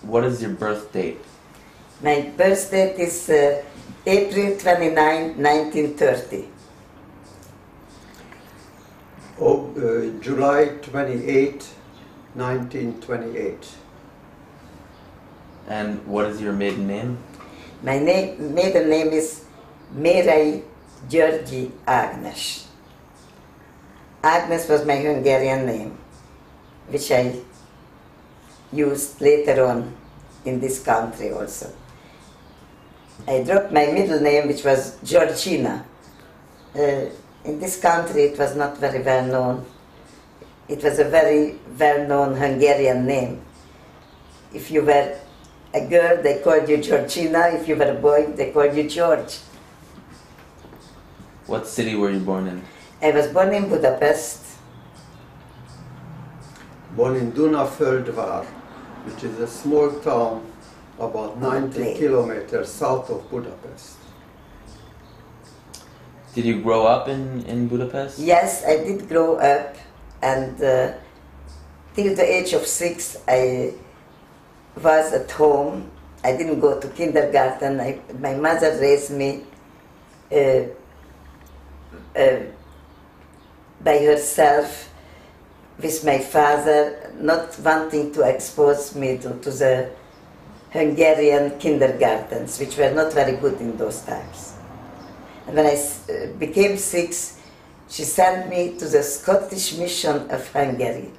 what is your birth date? My birth date is April 29, 1930. July 28, 1928. And what is your maiden name? My maiden name is Mérai Györgyi Agnes. Agnes was my Hungarian name, which I used later on in this country also. I dropped my middle name, which was Georgina. In this country it was not very well known. It was a very well-known Hungarian name. If you were a girl, they called you Georgina. If you were a boy, they called you George. What city were you born in? I was born in Budapest. Born in Dunaföldvár, which is a small town about 90 kilometers south of Budapest. Did you grow up in Budapest? Yes, I did grow up, and till the age of 6 I was at home. I didn't go to kindergarten. My mother raised me by herself with my father, not wanting to expose me to the Hungarian kindergartens, which were not very good in those times. And when I became 6, she sent me to the Scottish Mission of Hungary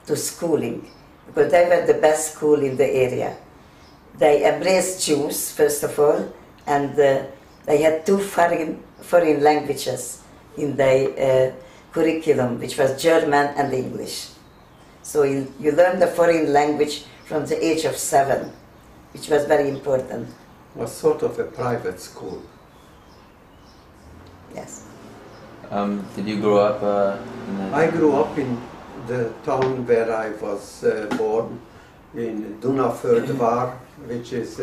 to schooling, because they were the best school in the area. They embraced Jews, first of all, and they had 2 foreign languages in the curriculum, which was German and English. So you learn the foreign language from the age of 7, which was very important. It was sort of a private school. Yes. Did you grow up I grew up in the town where I was born, in Dunaföldvár, which is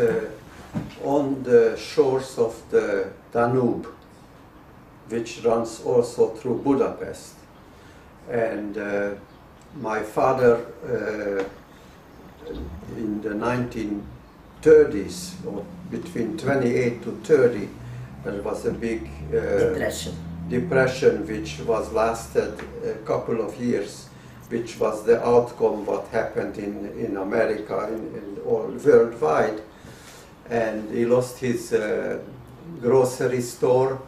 on the shores of the Danube, which runs also through Budapest. And my father, in the 1930s, or between 28 to 30, there was a big depression which was lasted a couple of years, which was the outcome what happened in America and all worldwide. And he lost his grocery store,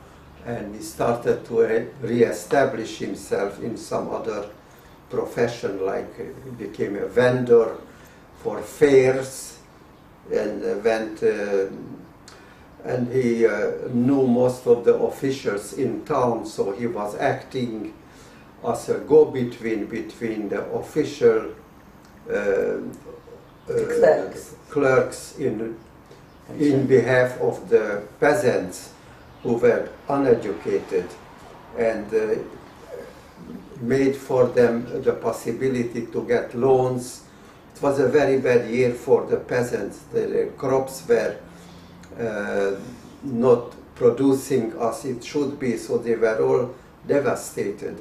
and he started to re-establish himself in some other profession, like he became a vendor for fairs, and and he knew most of the officials in town, so he was acting as a go-between between the official clerks in behalf of the peasants who were uneducated, and made for them the possibility to get loans. It was a very bad year for the peasants. The crops were not producing as it should be, so they were all devastated.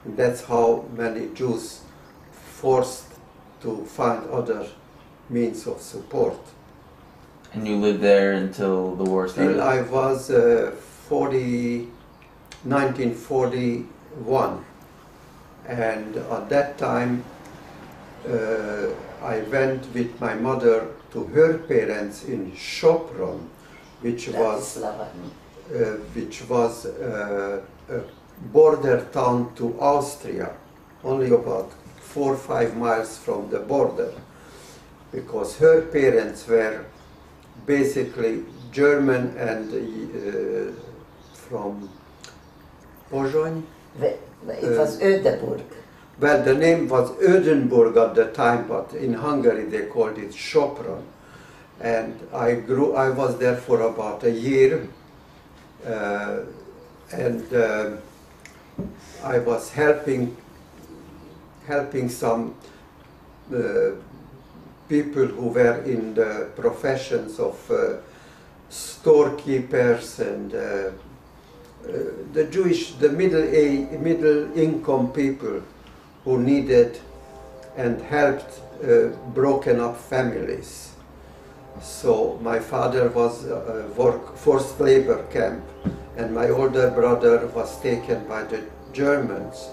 And that's how many Jews forced to find other means of support. And you lived there until the war started? Till I was 1941. And at that time, I went with my mother to her parents in Sopron, which was a border town to Austria, only about 4 or 5 miles from the border, because her parents were basically German and from Pozsony. It was Ödeburg. Well, the name was Ödenburg at the time, but in Hungary they called it Sopron. And I was there for about a year, and I was helping some people who were in the professions of storekeepers and the middle income people who needed and helped broken up families. So my father was forced labor camp, and my older brother was taken by the Germans.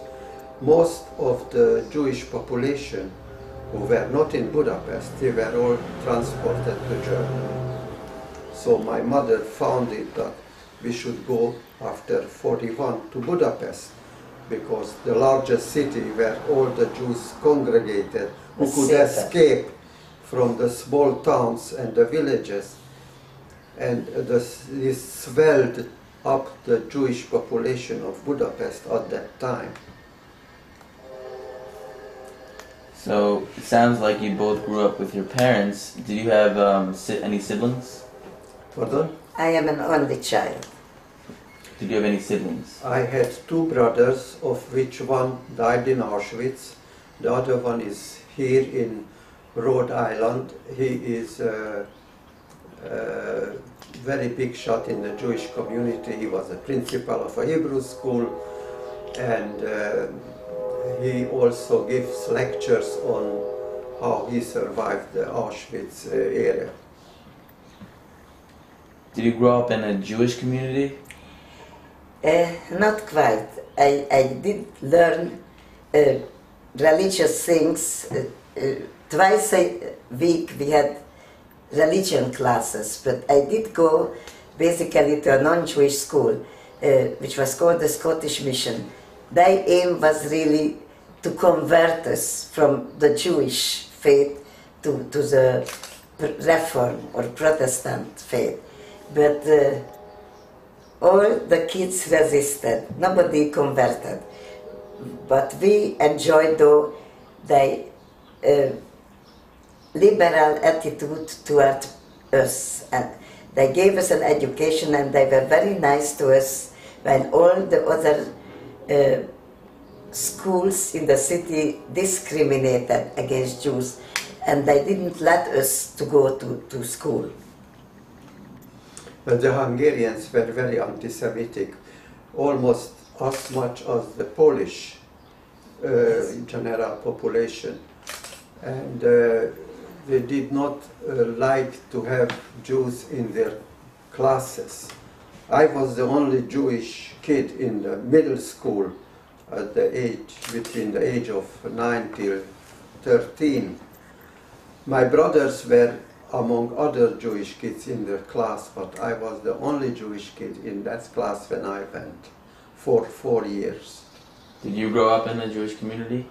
Most of the Jewish population who were not in Budapest, they were all transported to Germany. So my mother found it that we should go after 41 to Budapest, because the largest city where all the Jews congregated, who could escape from the small towns and the villages, and this swelled up the Jewish population of Budapest at that time. So it sounds like you both grew up with your parents. Did you have any siblings? Pardon? I am an only child. Did you have any siblings? I had two brothers, of which one died in Auschwitz. The other one is here in Rhode Island. He is a very big shot in the Jewish community. He was a principal of a Hebrew school, and he also gives lectures on how he survived the Auschwitz area. Did you grow up in a Jewish community? Not quite. I did learn religious things. Twice a week we had religion classes, but I did go basically to a non-Jewish school, which was called the Scottish Mission. Their aim was really to convert us from the Jewish faith to the Reform or Protestant faith. But all the kids resisted, nobody converted. But we enjoyed, though, the liberal attitude toward us. And they gave us an education, and they were very nice to us when all the other schools in the city discriminated against Jews, and they didn't let us to go to school. But the Hungarians were very anti-Semitic, almost as much as the Polish general population. And they did not like to have Jews in their classes. I was the only Jewish kid in the middle school at the age, between the age of 9 till 13. My brothers were among other Jewish kids in their class, but I was the only Jewish kid in that class when I went for 4 years. Did you grow up in a Jewish community?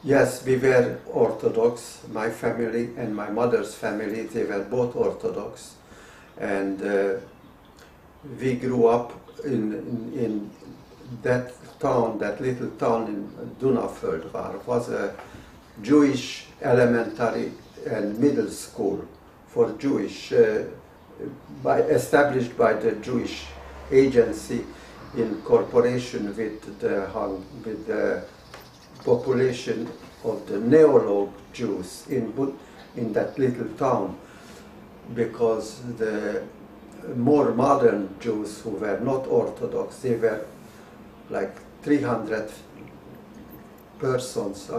Yes, we were Orthodox. My family and my mother's family, they were both Orthodox. And we grew up in that town, that little town in Dunaföldvár. Was a Jewish elementary and middle school for Jewish, established by the Jewish agency in cooperation with the population of the Neolog Jews in that little town, because the more modern Jews who were not Orthodox, they were like 300 persons,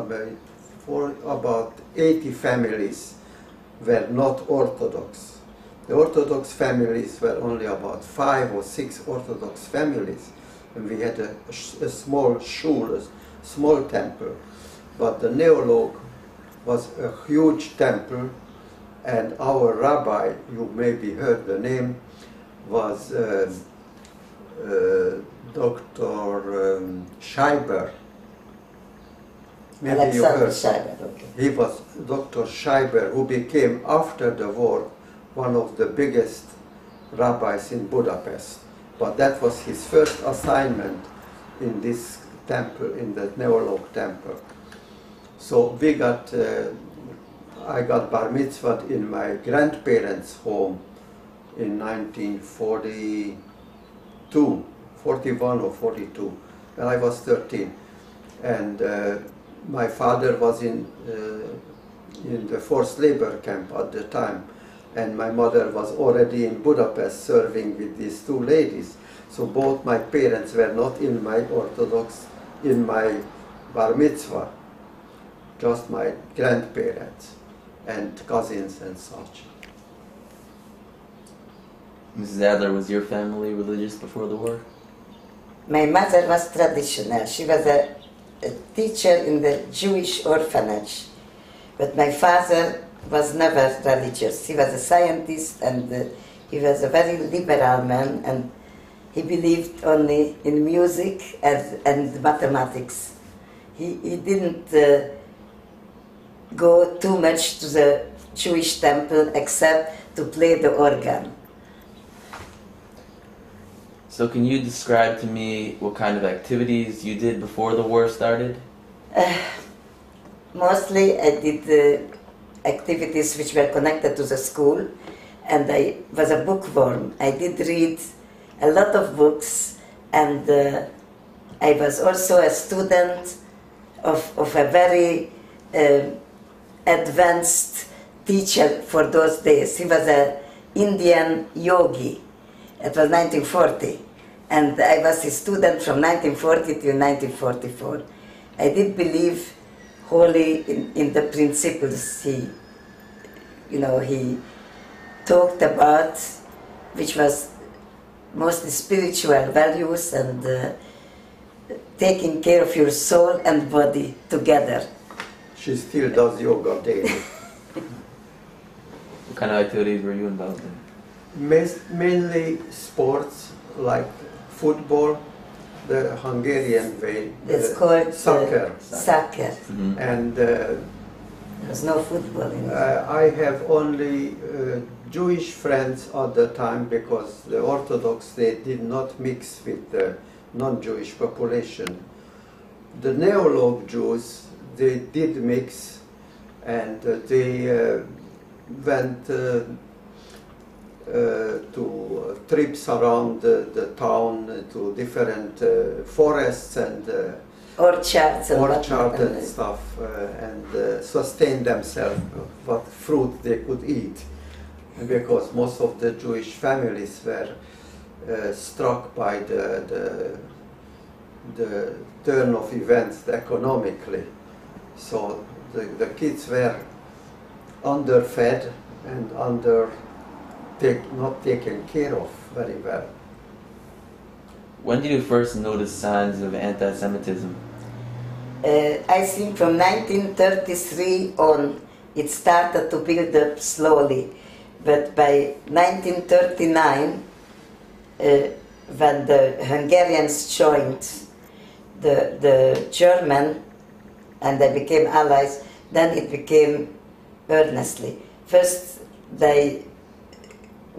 for about 80 families were not Orthodox. The Orthodox families were only about 5 or 6 Orthodox families, and we had a small shul, a small temple. But the Neolog was a huge temple, and our rabbi, you maybe heard the name, was Dr. Scheiber. Maybe you heard. Scheiber, okay. He was Dr. Scheiber, who became, after the war, one of the biggest rabbis in Budapest. But that was his first assignment in this temple, in the Neolog temple. So we got, I got bar mitzvahed in my grandparents' home in 1942, 41 or 42, and I was 13. And my father was in the forced labor camp at the time, and my mother was already in Budapest serving with these two ladies. So both my parents were not in my Orthodox, in my bar mitzvah, just my grandparents and cousins and such. Mrs. Adler, was your family religious before the war? My mother was traditional. She was a teacher in the Jewish orphanage. But my father was never religious. He was a scientist, and he was a very liberal man, and he believed only in music and mathematics. He didn't go too much to the Jewish temple except to play the organ. So can you describe to me what kind of activities you did before the war started? Mostly I did activities which were connected to the school, and I was a bookworm. I did read a lot of books, and I was also a student of a very advanced teacher for those days. He was an Indian yogi. It was 1940, and I was his student from 1940 to 1944. I did believe wholly in the principles he talked about, which was mostly spiritual values and taking care of your soul and body together. She still does yoga daily. What kind of activities were you involved in? Mainly sports like football, the Hungarian way, It's called soccer. Soccer. Mm-hmm. And There's no football in it. I have only Jewish friends at the time, because the Orthodox, they did not mix with the non-Jewish population. The Neolog Jews, they did mix, and they went to trips around the town, to different forests and Orchards and stuff, and sustain themselves what fruit they could eat, because most of the Jewish families were struck by the turn of events economically. So the kids were underfed and not taken care of very well. When did you first notice signs of anti-Semitism? I think from 1933 on, it started to build up slowly. But by 1939, when the Hungarians joined the German and they became allies, then it became earnestly. First,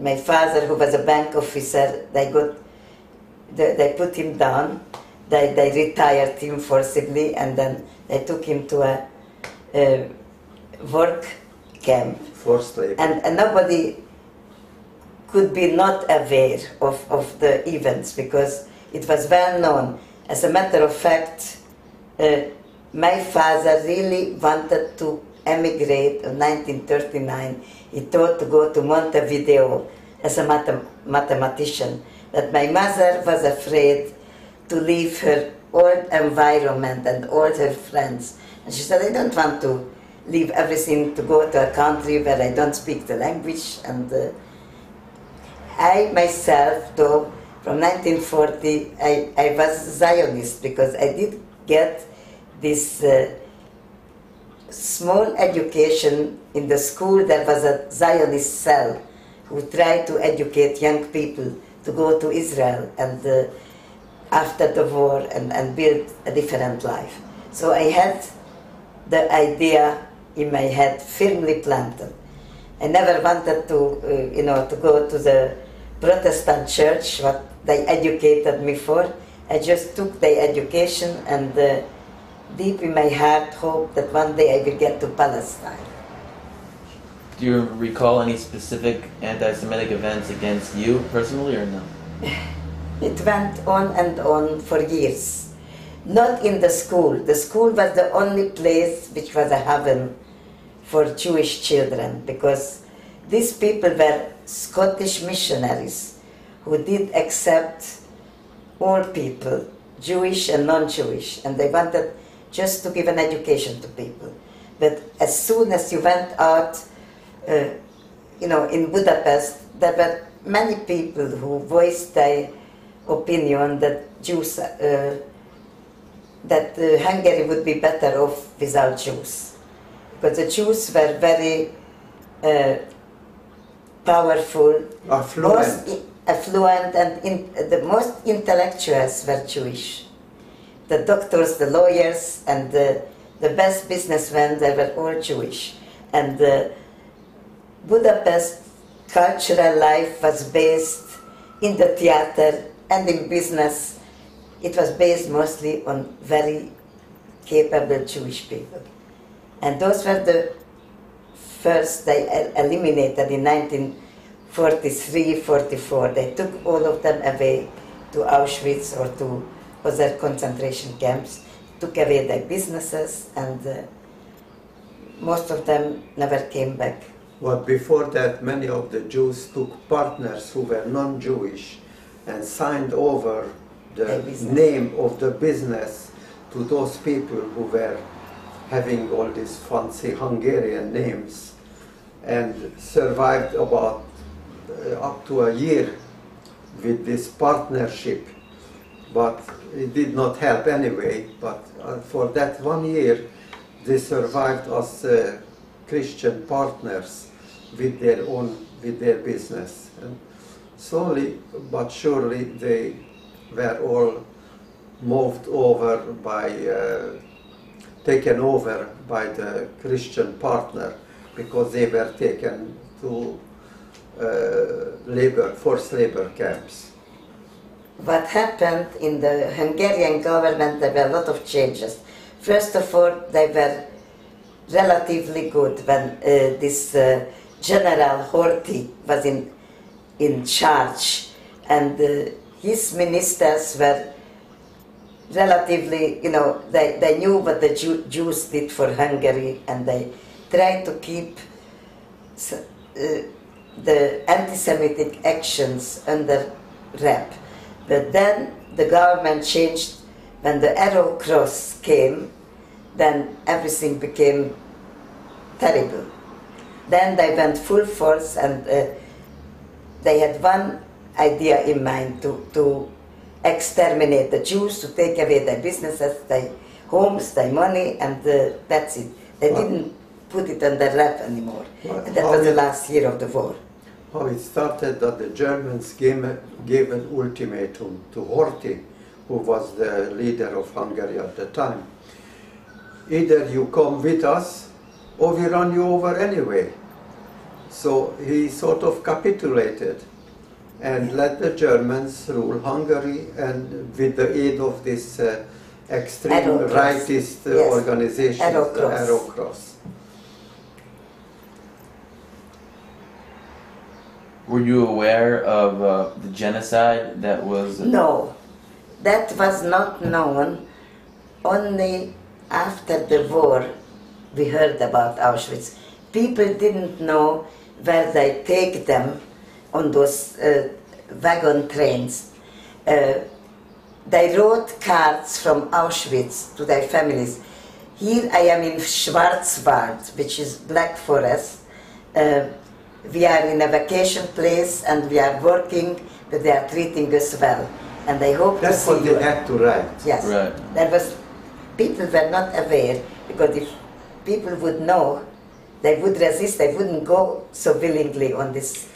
my father, who was a bank officer, they put him down. They retired him forcibly, and then they took him to a work camp. Forced labor. And nobody could be not aware of the events, because it was well known. As a matter of fact, my father really wanted to emigrate in 1939. He thought to go to Montevideo as a mathematician. But my mother was afraid to leave her old environment and all her friends. And she said, I don't want to leave everything to go to a country where I don't speak the language. And I myself, though, from 1940, I was Zionist, because I did get this small education in the school. There was a Zionist cell who tried to educate young people to go to Israel and after the war and build a different life. So I had the idea in my head firmly planted. I never wanted to go to the Protestant church, what they educated me for. I just took the education and deep in my heart hoped that one day I will get to Palestine. Do you recall any specific anti-Semitic events against you personally, or no? It went on and on for years. Not in the school. The school was the only place which was a heaven for Jewish children, because these people were Scottish missionaries who did accept all people, Jewish and non-Jewish, and they wanted just to give an education to people. But as soon as you went out, in Budapest, there were many people who voiced their opinion that Jews, that Hungary would be better off without Jews, because the Jews were very powerful, affluent, and the most intellectuals were Jewish. The doctors, the lawyers, and the best businessmen, they were all Jewish. And Budapest cultural life was based in the theater and in business. It was based mostly on very capable Jewish people. And those were the first they eliminated in 1943-44. They took all of them away to Auschwitz or to other concentration camps, took away their businesses, and most of them never came back. But before that, many of the Jews took partners who were non-Jewish and signed over the name of the business to those people who were having all these fancy Hungarian names, and survived about up to a year with this partnership. But it did not help anyway. But for that 1 year, they survived as Christian partners with their business. And slowly but surely, they were all moved over by, taken over by the Christian partner, because they were taken to forced labor camps. What happened in the Hungarian government, there were a lot of changes. First of all, they were relatively good when this General Horthy was in charge, and his ministers were relatively, they knew what the Jews did for Hungary, and they tried to keep the anti-Semitic actions under wrap. But then the government changed. When the Arrow Cross came, then everything became terrible. Then they went full force, and they had one idea in mind, to exterminate the Jews, to take away their businesses, their homes, their money, and that's it. They didn't put it on the wrap anymore. And that was the last year of the war. How it started that the Germans gave an ultimatum to Horthy, who was the leader of Hungary at the time. Either you come with us, or we run you over anyway. So he sort of capitulated and let the Germans rule Hungary, and with the aid of this extreme rightist organization, the Arrow Cross. Were you aware of the genocide that was... No, that was not known. Only after the war we heard about Auschwitz. People didn't know where they take them on those wagon trains. They wrote cards from Auschwitz to their families. Here I am in Schwarzwald, which is Black Forest. We are in a vacation place and we are working, but they are treating us well. And they hope to see you. That's what they had to write. Yes. Right. People were not aware, because if people would know, they would resist, they wouldn't go so willingly on these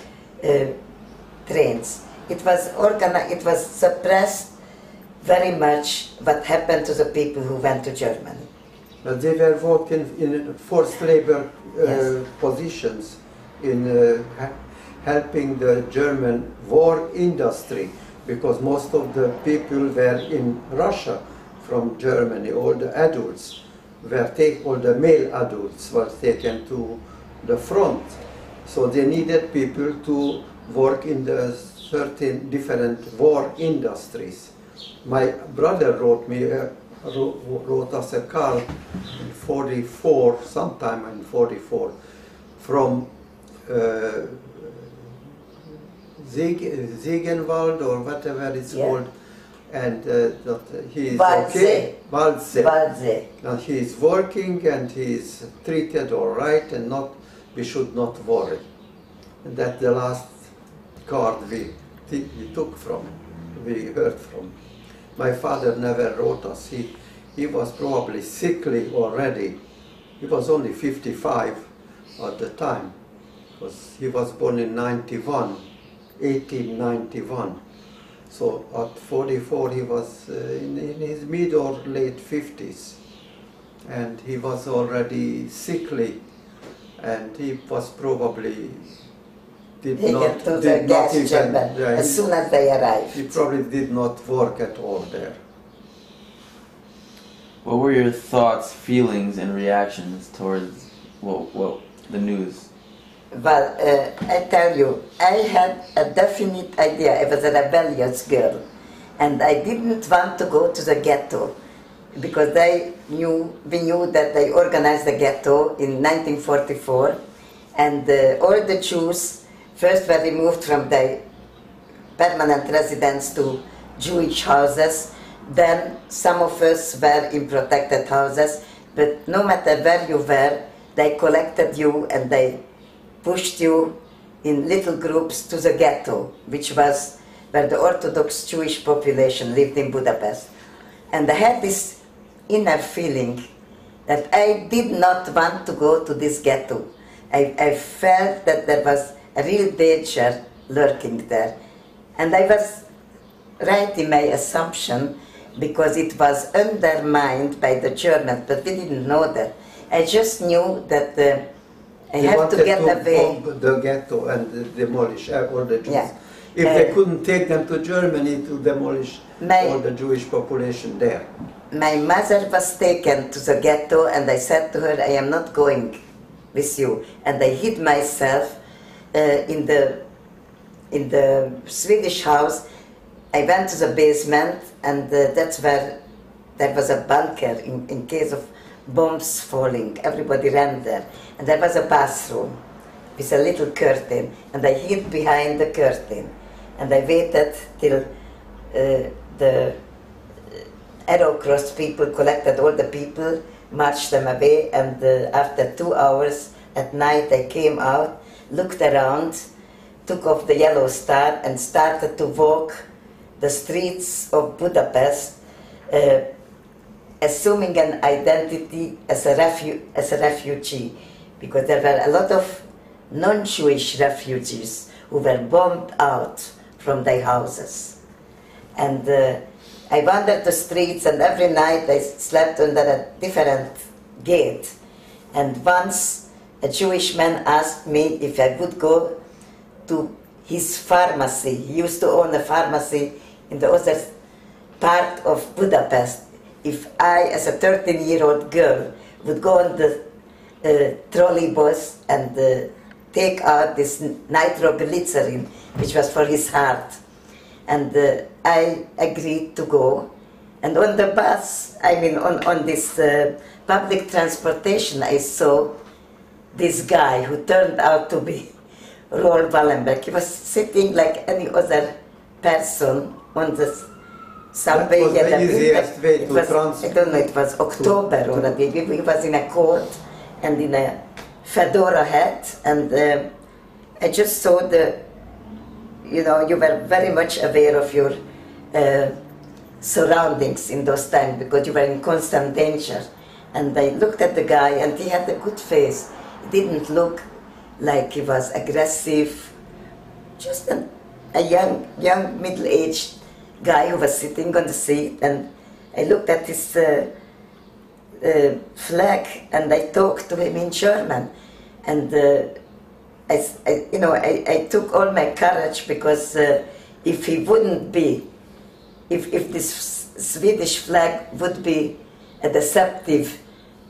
trains. It was organized, it was suppressed very much what happened to the people who went to Germany. But they were working in forced labor positions, in helping the German war industry, because most of the people were in Russia from Germany. All the adults were all the male adults were taken to the front. So they needed people to work in the certain different war industries. My brother wrote us a card in 44, sometime in 44, from Ziegenwald or whatever it's called, and that he is okay. Waldsee. And he is working and he is treated all right, and we should not worry. And that's the last card we took from, we heard from. My father never wrote us. He was probably sickly already. He was only 55 at the time, because he was born in 1891. So at 44 he was in his mid or late 50s, and he was already sickly, and he was probably did not even, as soon as they arrived. He probably did not work at all there. What were your thoughts, feelings, and reactions towards the news? Well, I tell you, I had a definite idea. I was a rebellious girl, and I didn't want to go to the ghetto, because we knew that they organized the ghetto in 1944, and all the Jews first were removed from their permanent residence to Jewish houses. Then some of us were in protected houses, but no matter where you were, they collected you and they pushed you in little groups to the ghetto, which was where the Orthodox Jewish population lived in Budapest. And I had this inner feeling that I did not want to go to this ghetto. I felt that there was a real danger lurking there. And I was right in my assumption, because it was undermined by the Germans, but we didn't know that. I just knew that I have to get away. Bomb the ghetto and demolish all the Jews. Yeah. If they couldn't take them to Germany, to demolish all the Jewish population there. My mother was taken to the ghetto, and I said to her, I am not going with you. And I hid myself in the Swedish house. I went to the basement, and that's where there was a bunker in case of bombs falling. Everybody ran there. And there was a bathroom with a little curtain, and I hid behind the curtain. And I waited till the Arrow Cross people collected all the people, marched them away, and after 2 hours at night I came out, looked around, took off the yellow star, and started to walk the streets of Budapest, assuming an identity as a refugee, because there were a lot of non-Jewish refugees who were bombed out from their houses. And I wandered the streets, and every night I slept under a different gate. And once a Jewish man asked me if I would go to his pharmacy. He used to own a pharmacy in the other part of Budapest. If I, as a 13-year-old girl, would go on the trolley bus and take out this nitroglycerin, which was for his heart. And I agreed to go. And on the bus, on this public transportation, I saw this guy who turned out to be Raoul Wallenberg. He was sitting like any other person on the subway. That was the easiest way to transport. I don't know, it was October already. He was in a coat and in a fedora hat, and I just saw you were very much aware of your surroundings in those times, because you were in constant danger. And I looked at the guy, and he had a good face. He didn't look like he was aggressive, just a young middle-aged guy who was sitting on the seat. And I looked at his flag, and I talked to him in German. And I took all my courage, because if he wouldn't be, if this Swedish flag would be a deceptive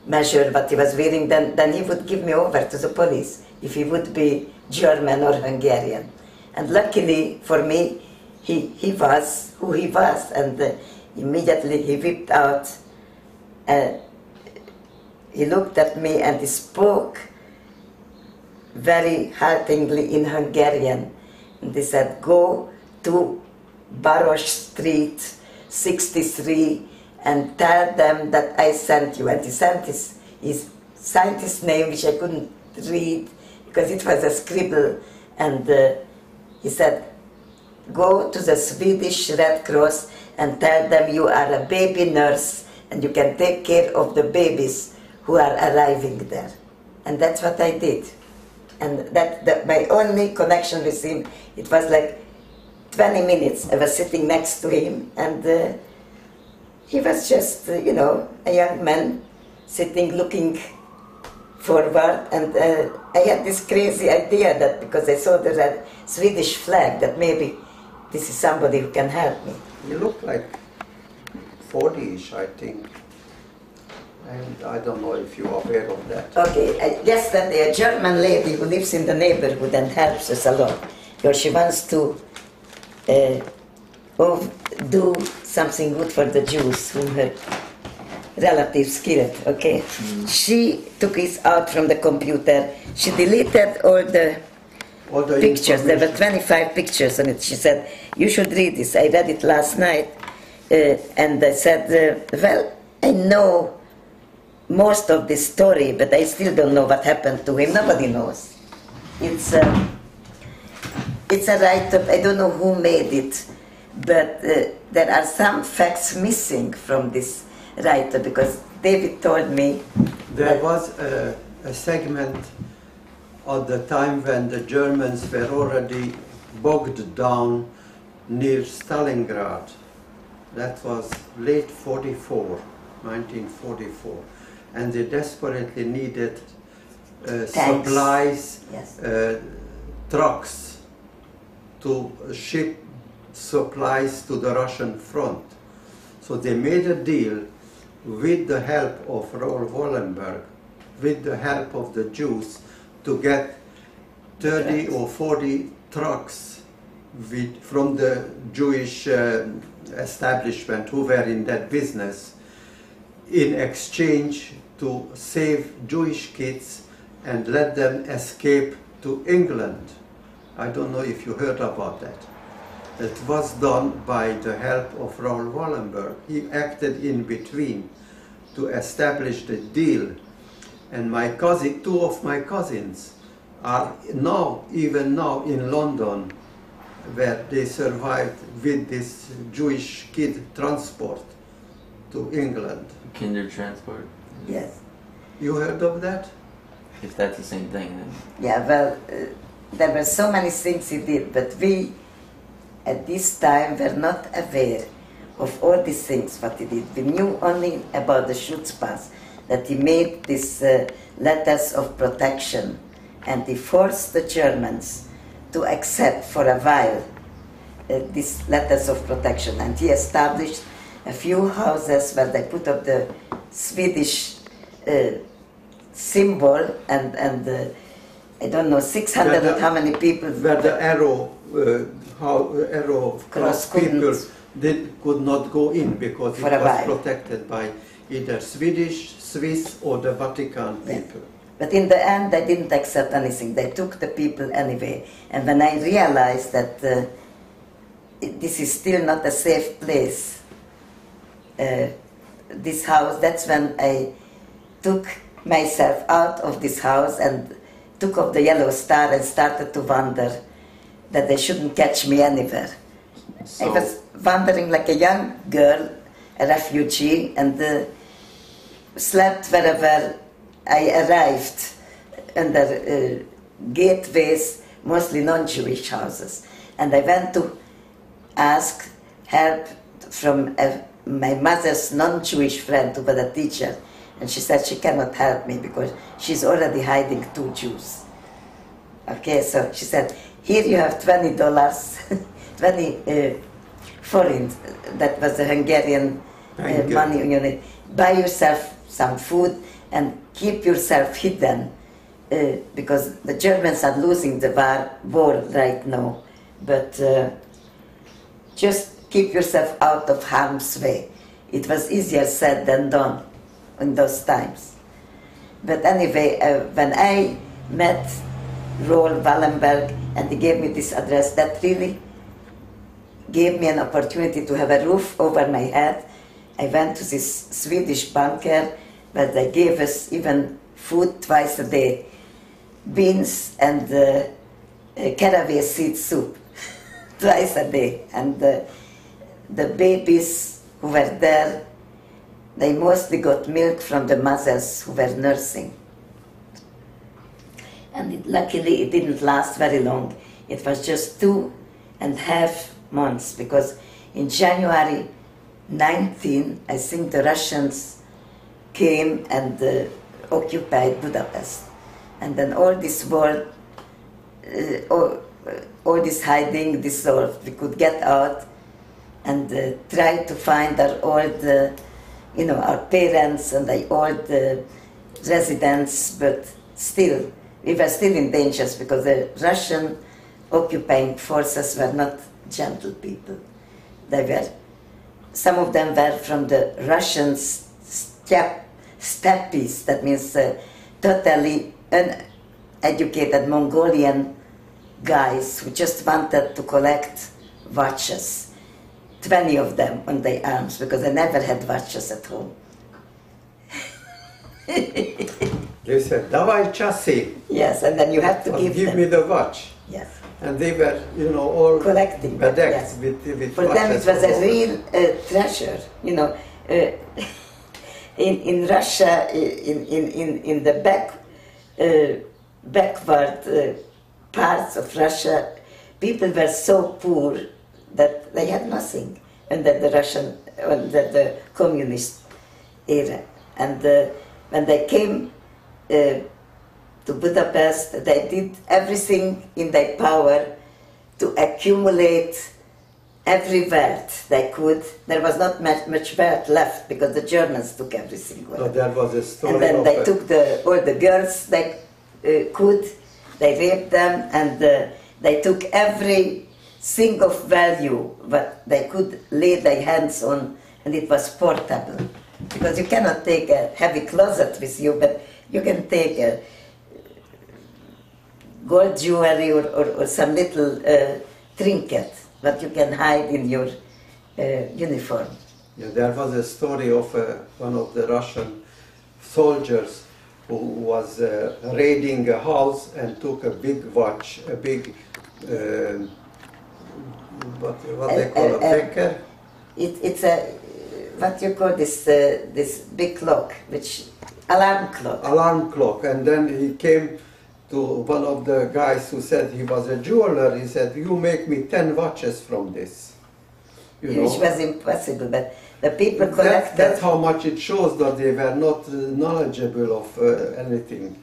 measure what he was wearing, then he would give me over to the police, if he would be German or Hungarian. And luckily for me, he was who he was, and immediately he whipped out, he looked at me and he spoke very haltingly in Hungarian. And he said, "Go to Baros Street 63 and tell them that I sent you." And he signed his name, which I couldn't read because it was a scribble. And he said, go to the Swedish Red Cross and tell them you are a baby nurse and you can take care of the babies who are arriving there. And that's what I did. And my only connection with him, it was like 20 minutes. I was sitting next to him, and he was just, you know, a young man sitting, looking forward, and I had this crazy idea that because I saw the red Swedish flag, that maybe this is somebody who can help me. You look like 40-ish, I think. And I don't know if you're aware of that. Okay, I guess that a German lady who lives in the neighborhood and helps us a lot, because she wants to do something good for the Jews whom her relatives killed, okay? She took it out from the computer. She deleted all the pictures. There were 25 pictures on it. She said, you should read this. I read it last night, and I said, well, I know most of this story, but I still don't know what happened to him. Nobody knows. It's a write-up. I don't know who made it, but there are some facts missing from this write-up, because David told me there was a segment at the time when the Germans were already bogged down near Stalingrad. That was late 1944. And they desperately needed supplies, yes. Trucks to ship supplies to the Russian front. So they made a deal with the help of Raoul Wallenberg, with the help of the Jews, to get 30 or 40 trucks from the Jewish establishment who were in that business, in exchange to save Jewish kids and let them escape to England. I don't know if you heard about that. It was done by the help of Raoul Wallenberg. He acted in between to establish the deal. And my cousin, two of my cousins are even now in London, where they survived with this Jewish kid transport to England. Kinder transport? Yes. You heard of that? If that's the same thing, then... Yeah, well, there were so many things he did, but we, at this time, were not aware of all these things, what he did. We knew only about the Schutzpass, that he made these letters of protection, and he forced the Germans to accept for a while these letters of protection, and he established a few houses where they put up the Swedish symbol, and I don't know, 600 how many people. Where the arrow cross people could not go in because it was protected by either Swedish, Swiss or the Vatican people. But in the end, they didn't accept anything. They took the people anyway. And when I realized that this is still not a safe place, this house, that's when I took myself out of this house and took off the yellow star and started to wonder that they shouldn't catch me anywhere. So I was wandering like a young girl, a refugee, and slept wherever I arrived, under gateways, mostly non-Jewish houses. And I went to ask help from my mother's non-Jewish friend who was a teacher, and she said she cannot help me because she's already hiding 2 Jews. Okay, so she said, here you have $20, 20 forints, that was the Hungarian money unit. Buy yourself some food and keep yourself hidden, because the Germans are losing the war right now, but just keep yourself out of harm's way. It was easier said than done in those times. But anyway, when I met Raoul Wallenberg and he gave me this address, that really gave me an opportunity to have a roof over my head. I went to this Swedish banker, but they gave us even food twice a day, beans and caraway seed soup. twice a day. And the babies who were there, they mostly got milk from the mothers who were nursing. And luckily it didn't last very long. It was just 2.5 months, because in January 19, I think the Russians came and occupied Budapest. And then all this war, all this hiding dissolved. We could get out and try to find our old, our parents and the old residents, but still, we were still in danger because the Russian occupying forces were not gentle people. They were, some of them were from the Russian steppes, that means totally uneducated Mongolian guys who just wanted to collect watches, 20 of them on their arms, because they never had watches at home. They said, "Давай часы." Yes, and then you have to give me the watch. Yes. And they were, all collecting bedecked yes. with For them it was a real treasure. In Russia, in the backward parts of Russia, people were so poor that they had nothing under the communist era. And when they came to Budapest, they did everything in their power to accumulate every wealth they could. There was not much wealth left because the Germans took everything. So that was a story. And then they took all the girls they could, they raped them, and they took everything of value that they could lay their hands on, and it was portable. Because you cannot take a heavy closet with you, but you can take a gold jewelry or some little trinket that you can hide in your uniform. Yeah, there was a story of one of the Russian soldiers who was raiding a house and took a big watch, a big, what they call a wecker? It's a, what you call this big clock, which, alarm clock. Alarm clock, and then he came to one of the guys who said he was a jeweler. He said, "You make me 10 watches from this." Which was impossible, but the people collected. That's how much it shows that they were not knowledgeable of anything,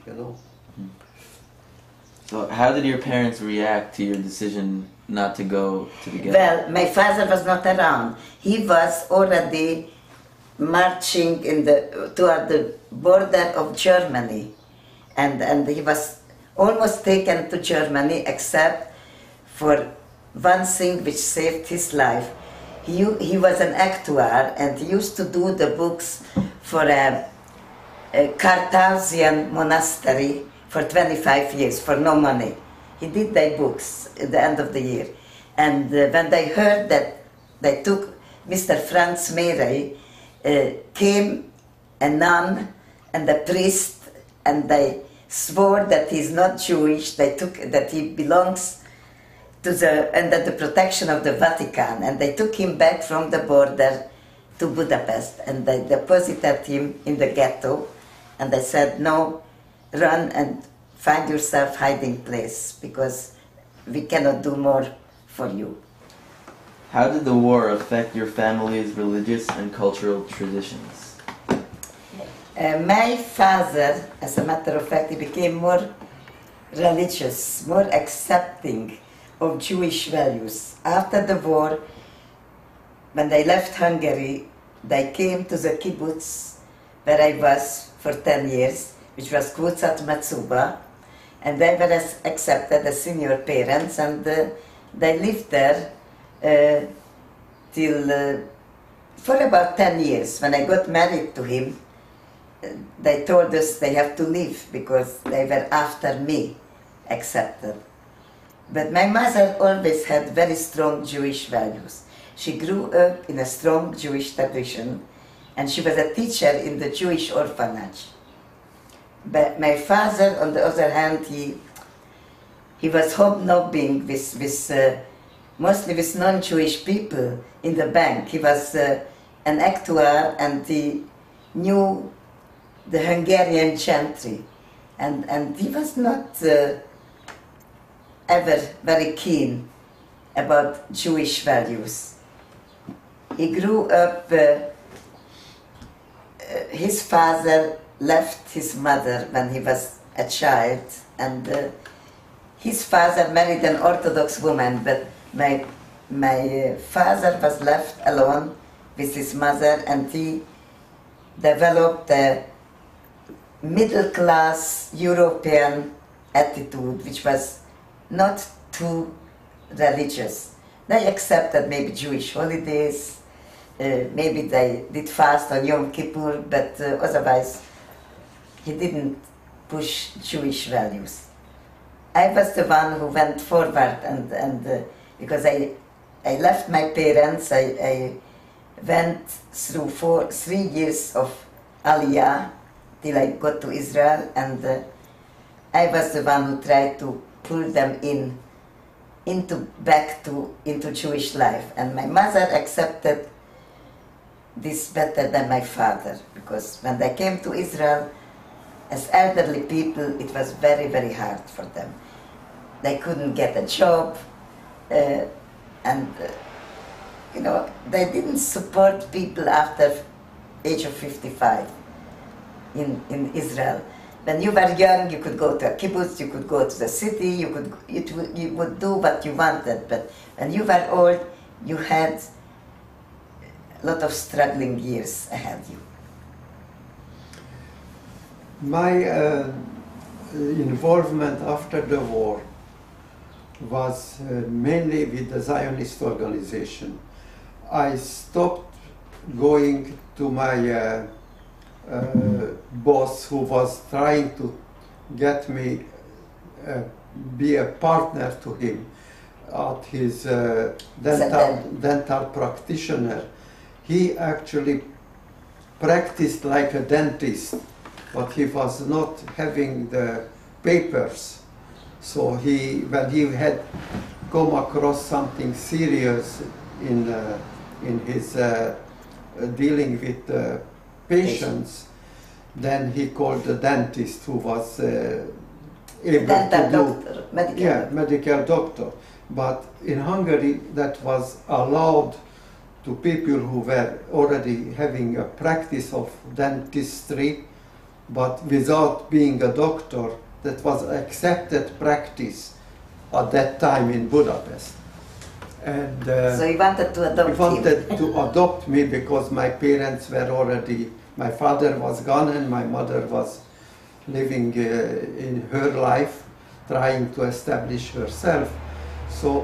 So how did your parents react to your decision not to go to the ghetto? Well, my father was not around. He was already marching toward the border of Germany, and he was almost taken to Germany, except for one thing which saved his life. He was an actuary, and he used to do the books for a Carthusian monastery for 25 years for no money. He did their books at the end of the year. And when they heard that they took Mr. Franz Mehray, came a nun and a priest, and they swore that he's not Jewish, that he belongs under the protection of the Vatican, and they took him back from the border to Budapest, and they deposited him in the ghetto, and they said, "No, run and find yourself hiding place, because we cannot do more for you." How did the war affect your family's religious and cultural traditions? My father, as a matter of fact, he became more religious, more accepting of Jewish values. After the war, when they left Hungary, they came to the kibbutz where I was for 10 years, which was Kvucat Matsuba, and they were accepted as senior parents, and they lived there for about 10 years. When I got married to him, they told us they have to leave because they were after me accepted. But my mother always had very strong Jewish values. She grew up in a strong Jewish tradition, and she was a teacher in the Jewish orphanage. But my father, on the other hand, he was hobnobbing with mostly with non-Jewish people in the bank. He was an actuary, and he knew the Hungarian gentry, and he was not ever very keen about Jewish values. He grew up, his father left his mother when he was a child, and his father married an Orthodox woman, but my father was left alone with his mother, and he developed a middle-class European attitude, which was not too religious. They accepted maybe Jewish holidays, maybe they did fast on Yom Kippur, but otherwise he didn't push Jewish values. I was the one who went forward, and because I left my parents, I went through 3 years of Aliyah till I got to Israel, and I was the one who tried to pull them into Jewish life. And my mother accepted this better than my father, because when they came to Israel as elderly people, it was very, very hard for them. They couldn't get a job, and you know, they didn't support people after age of 55 in Israel. When you were young, you could go to a kibbutz, you could go to the city, you would do what you wanted. But when you were old, you had a lot of struggling years ahead of you. My involvement after the war was mainly with the Zionist organization. I stopped going to my boss, who was trying to get me be a partner to him at his dental practitioner. He actually practiced like a dentist, but he was not having the papers. So when he had come across something serious in his dealing with patients, then he called the dentist, who was able to do medical doctor. But in Hungary, that was allowed to people who were already having a practice of dentistry, but without being a doctor. That was accepted practice at that time in Budapest. And so he wanted to adopt he wanted to adopt me, because my parents were already, my father was gone and my mother was living in her life, trying to establish herself. So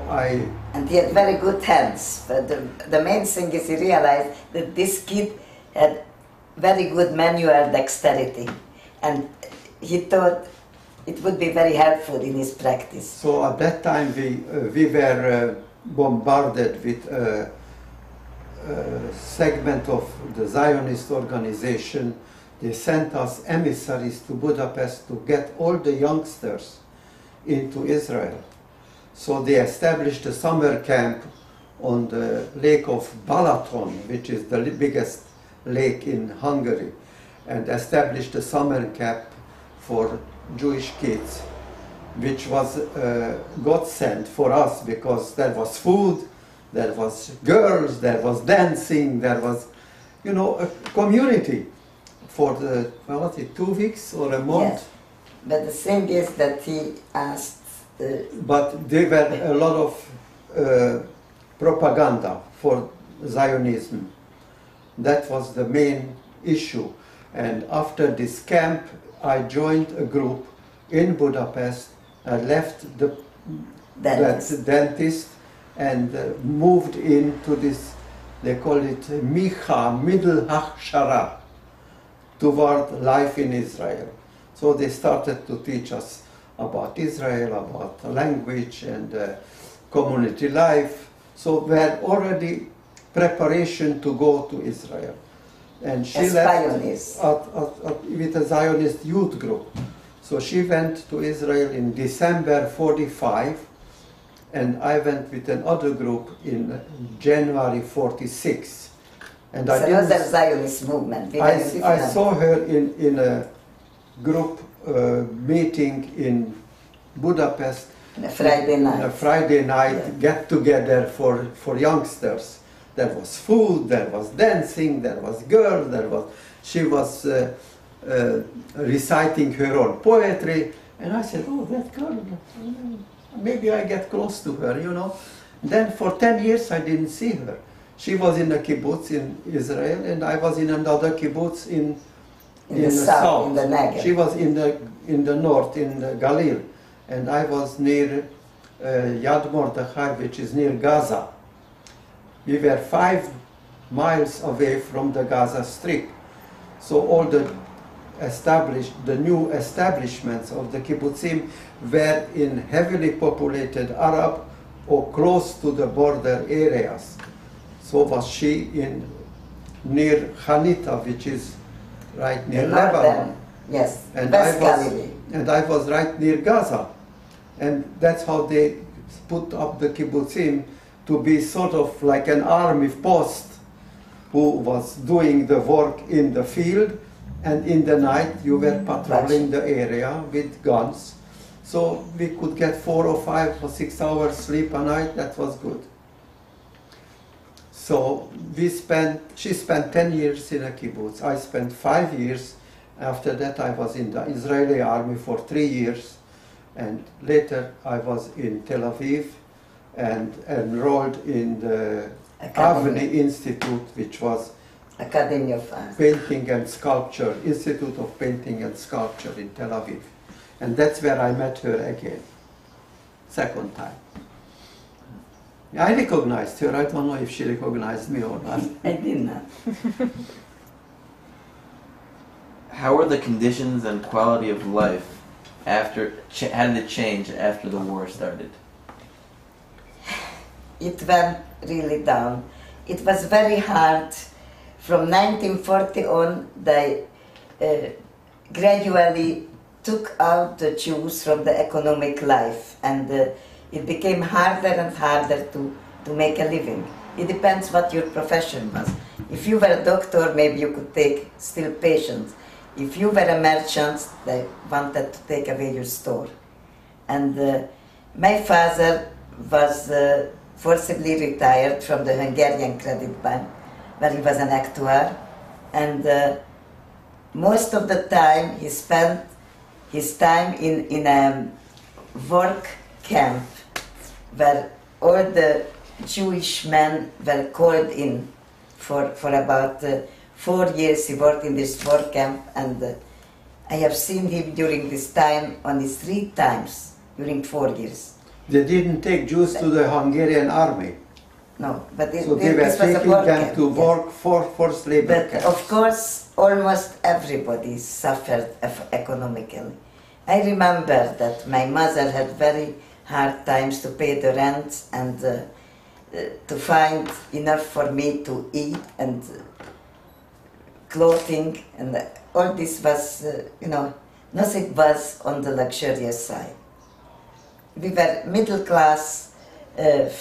And he had very good hands, but the main thing is he realized that this kid had very good manual dexterity, and he thought it would be very helpful in his practice. So at that time we were bombarded with a segment of the Zionist organization. They sent us emissaries to Budapest to get all the youngsters into Israel. So they established a summer camp on the lake of Balaton, which is the biggest lake in Hungary, and established a summer camp for Jewish kids, which was godsend for us, because there was food, there was girls, there was dancing, there was, you know, a community for the, well, what is it, 2 weeks or a month? Yes. But the thing is that he asked... But there were a lot of propaganda for Zionism. That was the main issue. And after this camp, I joined a group in Budapest. I left the dentist and moved into this, they call it Micha, Middle Hachshara, toward life in Israel. So they started to teach us about Israel, about language and community life. So we had already preparation to go to Israel. And she left with a Zionist youth group. So she went to Israel in December 45, and I went with another group in January 46. And It's another Zionist movement. I saw her in a group meeting in Budapest. On a Friday night. On a Friday night, Yeah. get together for youngsters. There was food, there was dancing, there was girls, she was reciting her own poetry, and I said, oh, that girl, maybe I get close to her, you know. Then for 10 years I didn't see her. She was in a kibbutz in Israel, and I was in another kibbutz in the south, in the Negev. She was in the north, in the Galil, and I was near Yad Mordechai, which is near Gaza. We were 5 miles away from the Gaza Strip. So all the new establishments of the kibbutzim were in heavily populated Arab or close to the border areas. So was she near Hanita, which is right near Lebanon. Yes, And West Galilee. and I was right near Gaza. And that's how they put up the kibbutzim, to be sort of like an army post who was doing the work in the field, and in the night you were patrolling the area with guns. So we could get 4 or 5 or 6 hours sleep a night. That was good. So she spent 10 years in a kibbutz. I spent 5 years. After that I was in the Israeli army for 3 years, and later I was in Tel Aviv and enrolled in the Avni Institute, which was Academy of Art. Painting and Sculpture, Institute of Painting and Sculpture in Tel Aviv. And that's where I met her again, second time. I recognized her. I don't know if she recognized me or not. I did not. How were the conditions and quality of life how did it change after the war started? It went really down. It was very hard. From 1940 on, they gradually took out the Jews from the economic life, and it became harder and harder to make a living. It depends what your profession was. If you were a doctor, maybe you could take still patients. If you were a merchant, they wanted to take away your store. And my father was forcibly retired from the Hungarian Credit Bank, where he was an actuary, and most of the time he spent his time in a work camp where all the Jewish men were called in for about 4 years. He worked in this work camp, and I have seen him during this time only 3 times during 4 years. They didn't take Jews to the Hungarian army. No, but So they were this was a taking work them camp, to yes. work for forced labor But camps. of course, almost everybody suffered economically. I remember that my mother had very hard times to pay the rent and to find enough for me to eat and clothing, and all this was, nothing was on the luxurious side. We were middle class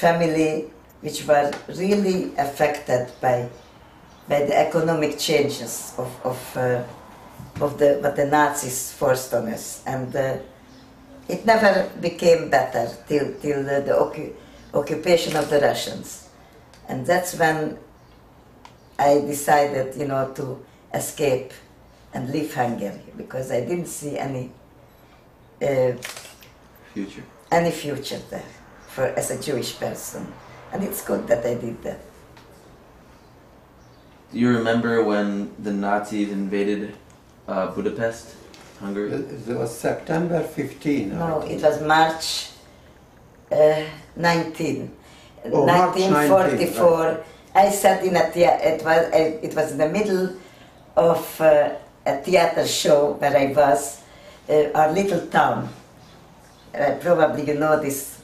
family, which were really affected by the economic changes of what the Nazis forced on us, and it never became better till the occupation of the Russians, and that's when I decided, to escape and leave Hungary, because I didn't see any future there as a Jewish person, and it's good that I did that. Do you remember when the Nazis invaded Budapest, Hungary? It was September 15. No, I think. it was March 19. Oh, March 1944. 19, right. I sat in a theater. It was in the middle of a theater show where I was. Our little town. Probably you know this.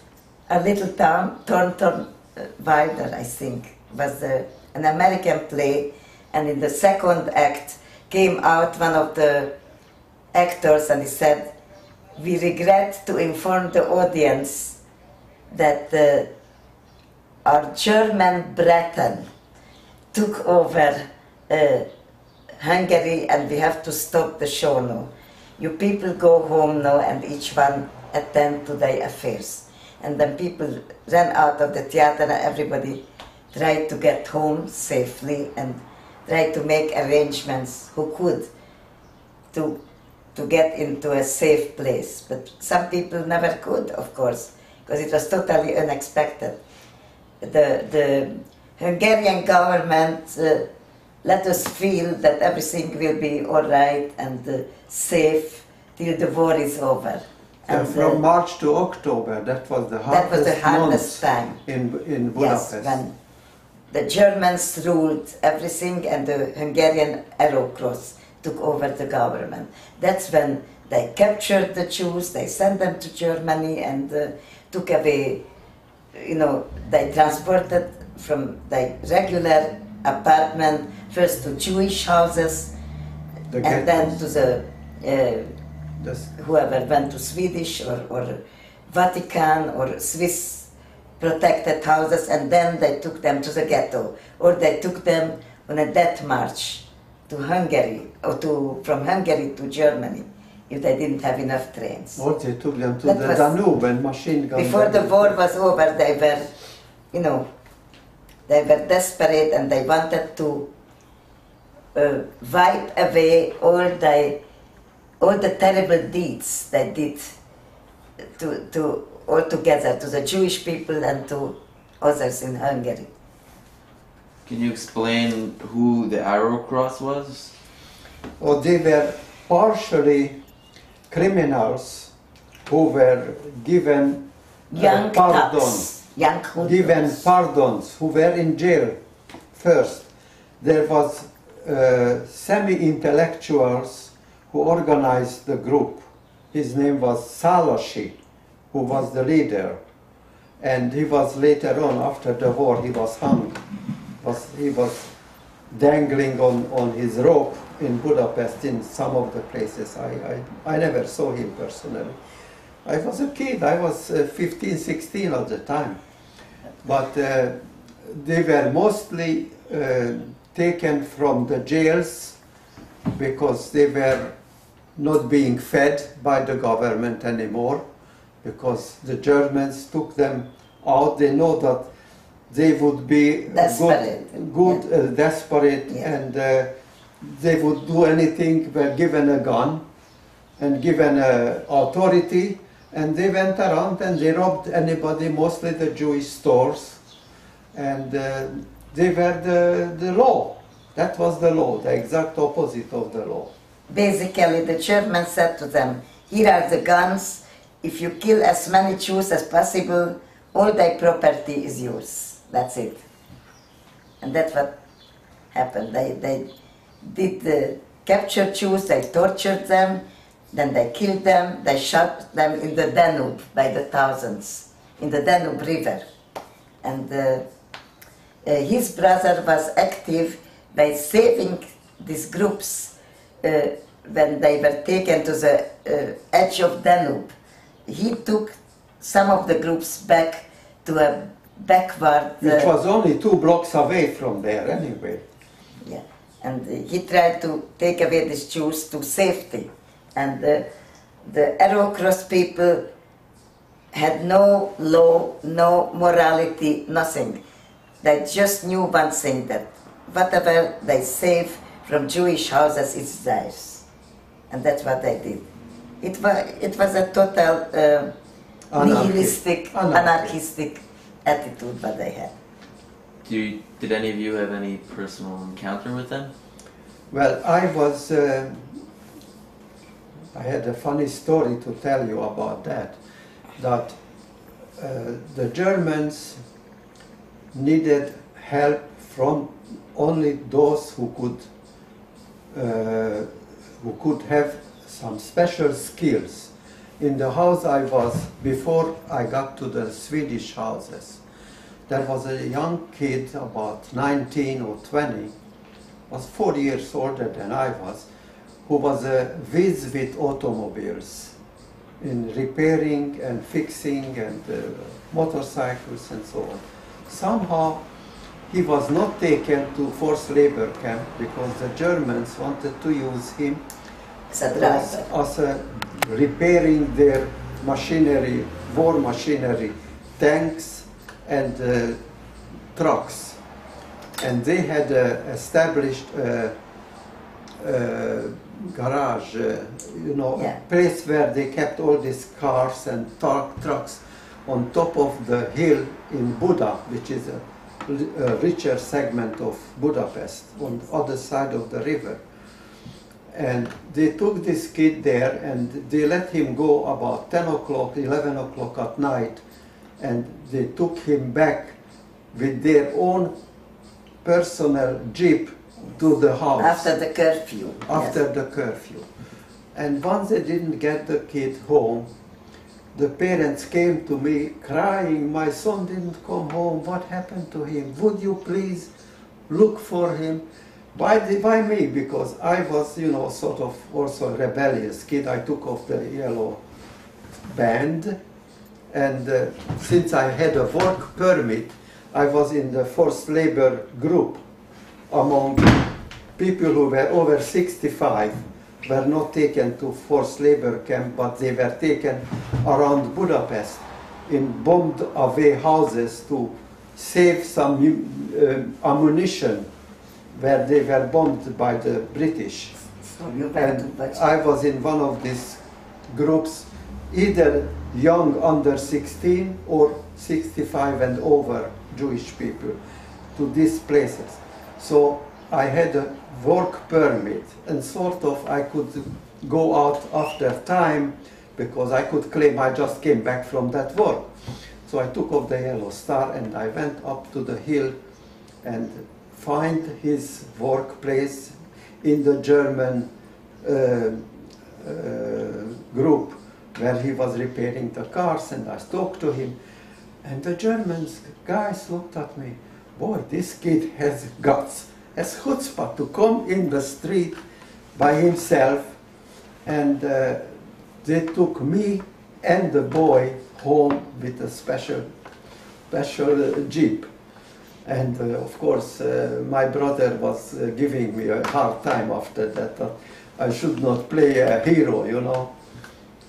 Our little town, Thornton Wilder, I think, was an American play, and in the second act came out one of the actors and he said, "We regret to inform the audience that our German Breton took over Hungary, and we have to stop the show now. You people go home now and each one attend to their affairs. And then people ran out of the theater and everybody tried to get home safely and tried to make arrangements who could to get into a safe place. But some people never could, of course, because it was totally unexpected. The Hungarian government let us feel that everything will be all right and safe till the war is over. And from March to October, that was the hardest time in Budapest. Yes, when the Germans ruled everything and the Hungarian Arrow Cross took over the government. That's when they captured the Jews, they sent them to Germany and took away, you know, they transported from the regular apartment first to Jewish houses and then to the whoever went to Swedish or Vatican or Swiss protected houses, and then they took them to the ghetto, or they took them on a death march to Hungary, or from Hungary to Germany, if they didn't have enough trains. Or they took them to the Danube and machine guns. Before the war was over, they were, you know, they were desperate and they wanted to wipe away all the terrible deeds they did to altogether, to the Jewish people and to others in Hungary. Can you explain who the Arrow Cross was? Or they were partially criminals who were given pardons, who were in jail first. There was semi-intellectuals who organized the group. His name was Szálasi, who was the leader, and he was later on, after the war, he was hung. He was dangling on his rope in Budapest in some of the places. I never saw him personally. I was a kid, I was 15, 16 at the time. But they were mostly taken from the jails because they were not being fed by the government anymore, because the Germans took them out. They know that they would be desperate, and they would do anything, were given a gun and given authority, and they went around and they robbed anybody, mostly the Jewish stores, and they were the law. That was the law, the exact opposite of the law. Basically, the Germans said to them, here are the guns, if you kill as many Jews as possible, all their property is yours. That's it. And that's what happened. They did capture Jews, they tortured them, then they killed them, they shot them in the Danube by the thousands, in the Danube River. And his brother was active by saving these groups when they were taken to the edge of Danube. He took some of the groups back to a backward... Which was only 2 blocks away from there anyway. Yeah, and he tried to take away these Jews to safety. And the Arrow Cross people had no law, no morality, nothing. They just knew one thing, that whatever they save from Jewish houses is theirs. And that's what they did. It was a total nihilistic, anarchistic attitude that they had. Did any of you have any personal encounter with them? Well, I had a funny story to tell you about that. That the Germans needed help from only those who could have some special skills. In the house I was, before I got to the Swedish houses, there was a young kid, about 19 or 20, was 4 years older than I was, who was a whiz with automobiles. in repairing and fixing and motorcycles and so on. Somehow he was not taken to forced labor camp because the Germans wanted to use him as a repairing their machinery, war machinery, tanks and trucks. And they had established garage, place where they kept all these cars and trucks on top of the hill in Buda, which is a richer segment of Budapest, on the other side of the river. And they took this kid there and they let him go about 10 o'clock, 11 o'clock at night, and they took him back with their own personal jeep to the house. After the curfew. After the curfew. And once they didn't get the kid home, the parents came to me crying, my son didn't come home, what happened to him? Would you please look for him? Why me? Because I was, sort of also a rebellious kid. I took off the yellow band, and since I had a work permit, I was in the forced labor group among people who were over 65, were not taken to forced labor camp, but they were taken around Budapest in bombed away houses to save some ammunition where they were bombed by the British. And I was in one of these groups, either young under 16 or 65 and over Jewish people, to these places. So I had a work permit, and sort of I could go out after time because I could claim I just came back from that work. So I took off the yellow star and I went up to the hill and find his workplace in the German group where he was repairing the cars, and I talked to him, and the German guys looked at me, boy, this kid has guts, has chutzpah to come in the street by himself, and they took me and the boy home with a special jeep. And of course, my brother was giving me a hard time after that. I should not play a hero,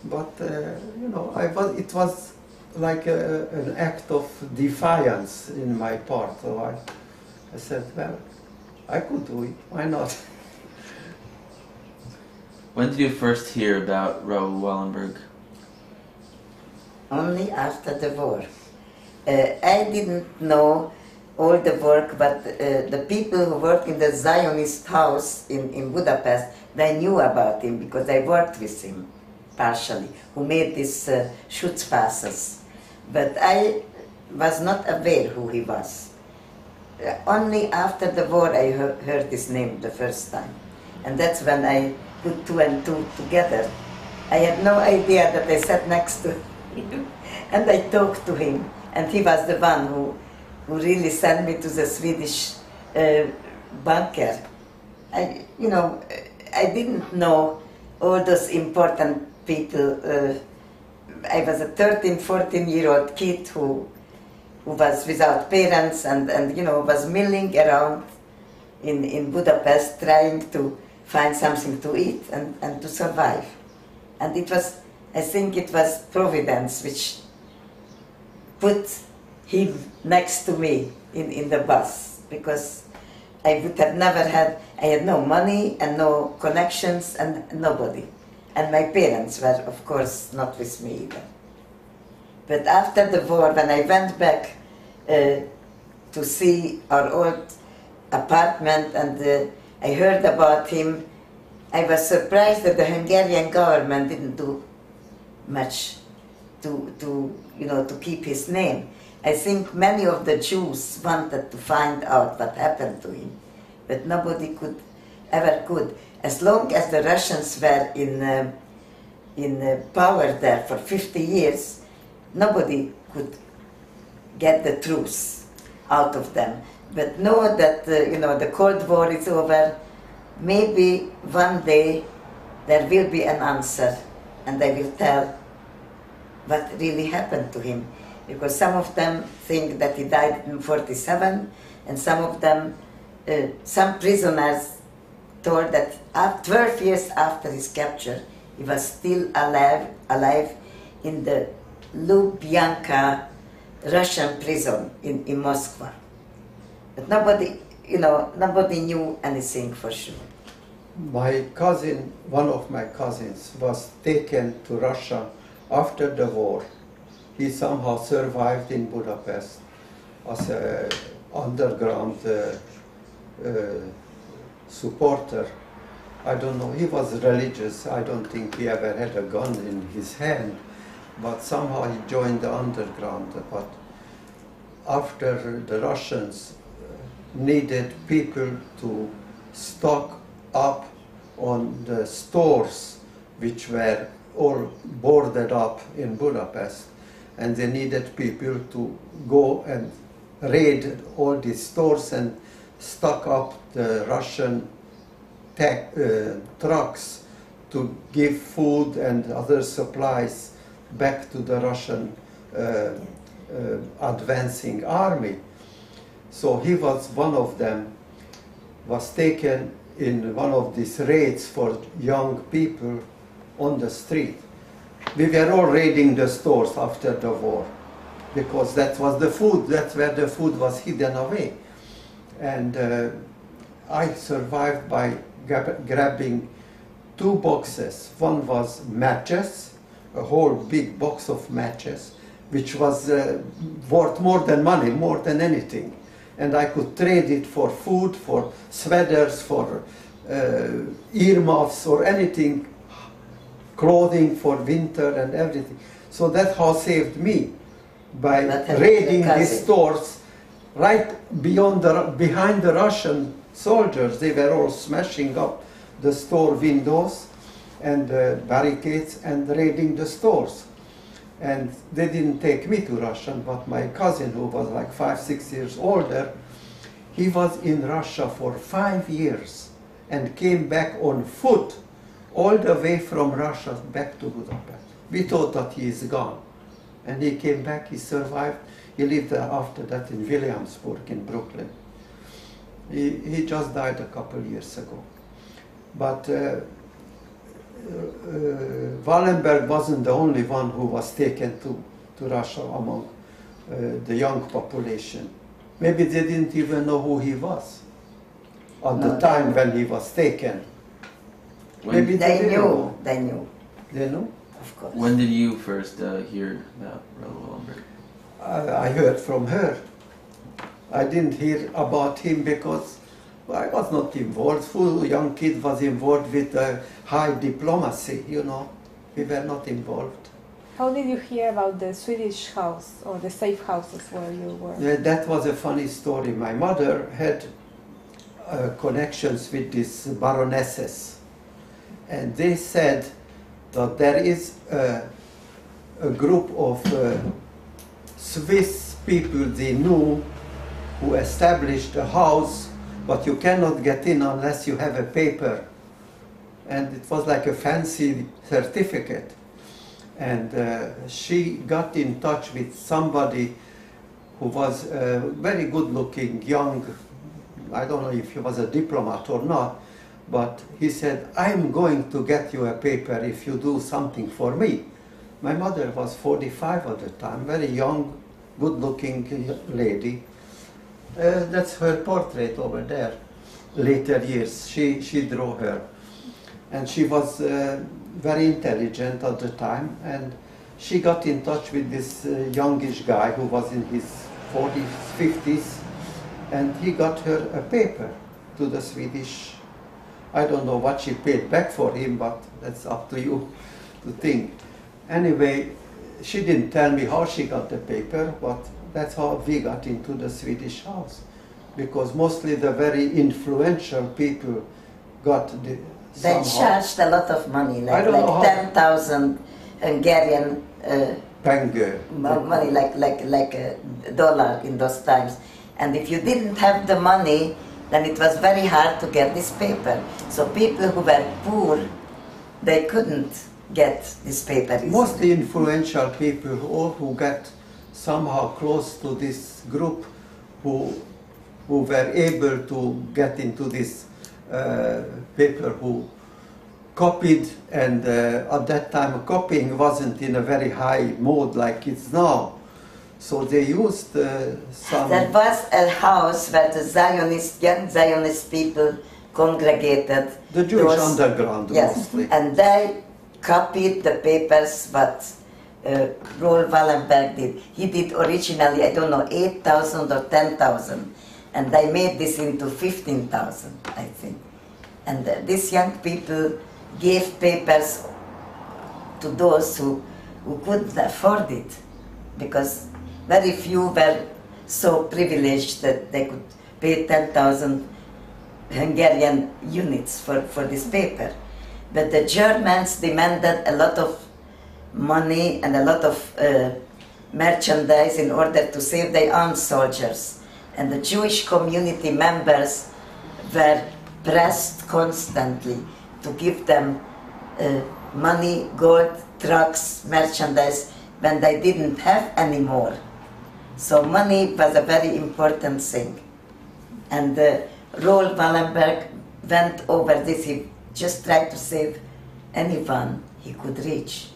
But it was like an act of defiance in my part. So I said, well, I could do it. Why not? When did you first hear about Raoul Wallenberg? Only after the war. I didn't know all the work, but the people who work in the Zionist house in Budapest, they knew about him because I worked with him, partially, who made these Schutzpasses. But I was not aware who he was. Only after the war I heard his name the first time. And that's when I put two and two together. I had no idea that I sat next to him and I talked to him. And he was the one who really sent me to the Swedish bunker. I didn't know all those important people. I was a 13, 14-year-old kid who was without parents and was milling around in Budapest trying to find something to eat and to survive. And I think it was Providence which put him next to me in the bus, because I would have never I had no money and no connections and nobody. And my parents were, of course, not with me either. But after the war, when I went back to see our old apartment and I heard about him, I was surprised that the Hungarian government didn't do much to keep his name. I think many of the Jews wanted to find out what happened to him, but nobody ever could. As long as the Russians were in power there for 50 years, nobody could get the truth out of them. But know that the Cold War is over. Maybe one day there will be an answer, and they will tell what really happened to him, because some of them think that he died in 47, and some of them, some prisoners told that 12 years after his capture, he was still alive in the Lubyanka Russian prison in Moscow. But nobody, nobody knew anything for sure. My cousin, one of my cousins, was taken to Russia after the war. He somehow survived in Budapest as an underground supporter. I don't know, he was religious. I don't think he ever had a gun in his hand, but somehow he joined the underground. But after the Russians needed people to stock up on the stores which were all boarded up in Budapest, and they needed people to go and raid all these stores and stock up the Russian trucks to give food and other supplies back to the Russian advancing army. So he was one of them, was taken in one of these raids for young people on the street. We were all raiding the stores after the war, because that was the food, that's where the food was hidden away. And I survived by grabbing 2 boxes. One was matches, a whole big box of matches, which was worth more than money, more than anything. And I could trade it for food, for sweaters, for earmuffs or anything, clothing for winter and everything. So that how saved me, by raiding these stores right behind the Russian soldiers. They were all smashing up the store windows and barricades and raiding the stores. And they didn't take me to Russia, but my cousin, who was like 5-6 years older, he was in Russia for 5 years and came back on foot all the way from Russia back to Budapest. We thought that he is gone. And he came back, he survived. He lived after that in Williamsburg in Brooklyn. He just died a couple years ago. But Wallenberg wasn't the only one who was taken to Russia among the young population. Maybe they didn't even know who he was at the time when he was taken. Maybe They knew. They knew? Of course. When did you first hear about Raoul Wallenberg? I heard from her. I didn't hear about him because I was not involved. Full young kid was involved with high diplomacy, We were not involved. How did you hear about the Swedish house or the safe houses where you were? That was a funny story. My mother had connections with these baronesses, and they said that there is a group of Swiss people they knew who established a house, but you cannot get in unless you have a paper. And it was like a fancy certificate. And she got in touch with somebody who was very good-looking, young, I don't know if he was a diplomat or not, but he said, I'm going to get you a paper if you do something for me. My mother was 45 at the time, very young, good-looking lady. That's her portrait over there. Later years, she drew her. And she was very intelligent at the time, and she got in touch with this youngish guy who was in his 40s, 50s, and he got her a paper to the Swedish. I don't know what she paid back for him, but that's up to you to think. Anyway, she didn't tell me how she got the paper, but that's how we got into the Swedish house. Because mostly the very influential people got the They charged a lot of money, like 10,000 Hungarian money, like $1 in those times. And if you didn't have the money, then it was very hard to get this paper. So people who were poor, they couldn't get this paper easily. Mostly influential people who get somehow close to this group who were able to get into this paper, who copied, and at that time copying wasn't in a very high mode like it's now. So they used some... There was a house where the young Zionist people congregated. The Jewish underground, yes, mostly. and they copied the papers what Raoul Wallenberg did. He did originally, I don't know, 8,000 or 10,000, and they made this into 15,000, I think. And these young people gave papers to those who couldn't afford it, because very few were so privileged that they could pay 10,000 Hungarian units for this paper. But the Germans demanded a lot of money and a lot of merchandise in order to save their own soldiers. And the Jewish community members were pressed constantly to give them money, gold, trucks, merchandise, when they didn't have any more. So money was a very important thing. And Raoul Wallenberg went over this. He just tried to save anyone he could reach.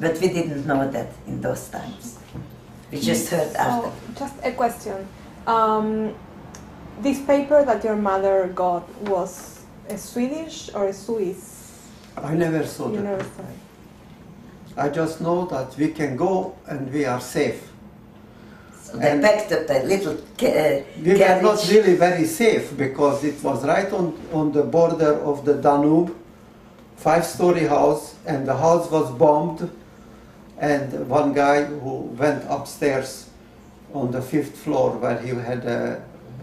But we didn't know that in those times. We just heard after. Just a question. This paper that your mother got was a Swedish or a Swiss? I never saw You that. never saw it. I just know that we can go and we are safe. So they packed up a little We were not really very safe because it was right on the border of the Danube, 5-story house, and the house was bombed, and one guy who went upstairs on the 5th floor where he had a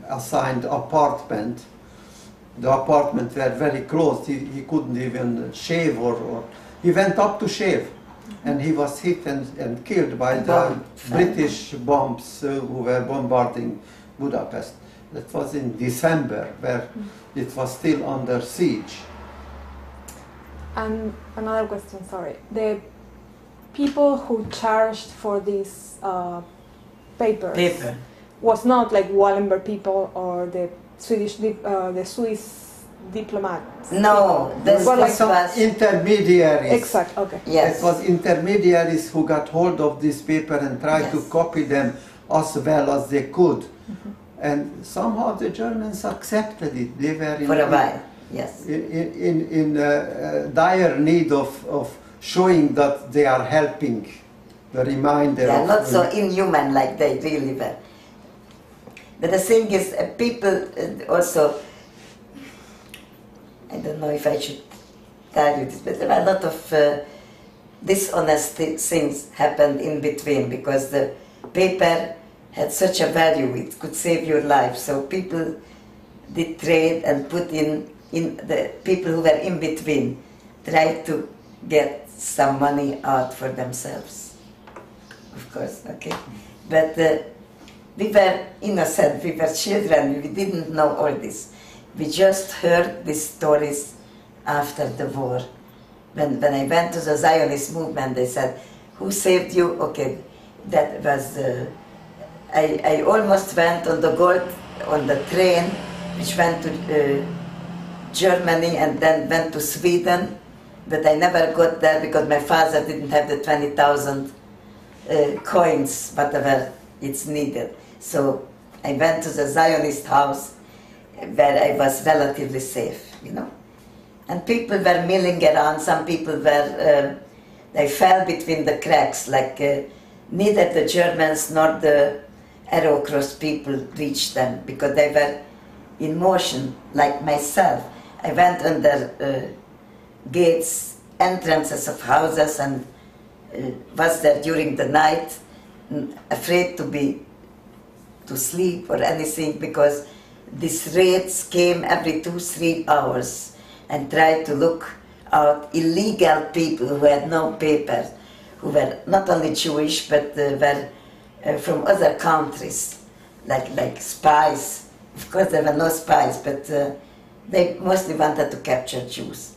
assigned apartment. The apartment were very close. He couldn't even shave or he went up to shave, and he was hit and killed by the British bombs who were bombarding Budapest. That was in December, where it was still under siege. And another question, sorry. The people who charged for these papers was not like Wallenberg people or the Swiss diplomats. No, this Well, was some intermediaries. Exact. Okay. yes. It was intermediaries who got hold of this paper and tried to Yes. copy them as well as they could. And somehow the Germans accepted it. They were For a while, yes. in dire need of showing that they are helping the reminder They are of... not so inhuman like they really were. But the thing is, people also, I don't know if I should tell you this, but there are a lot of dishonest things happened in between, because the paper had such a value, it could save your life. So people did trade and put in the people who were in between, tried to get some money out for themselves. Of course, okay. But we were innocent, we were children, we didn't know all this. We just heard these stories after the war. When I went to the Zionist movement, they said, "Who saved you?" Okay, that was, I almost went on the train, which went to Germany and then went to Sweden, but I never got there because my father didn't have the 20,000 coins, whatever it's needed. So I went to the Zionist house where I was relatively safe, you know. And people were milling around. Some people were, they fell between the cracks, like neither the Germans nor the Arrow Cross people reached them because they were in motion, like myself. I went under gates, entrances of houses, and was there during the night, afraid to sleep or anything, because these raids came every 2-3 hours and tried to look out illegal people who had no papers, who were not only Jewish but were from other countries, like spies. Of course there were no spies, but they mostly wanted to capture Jews.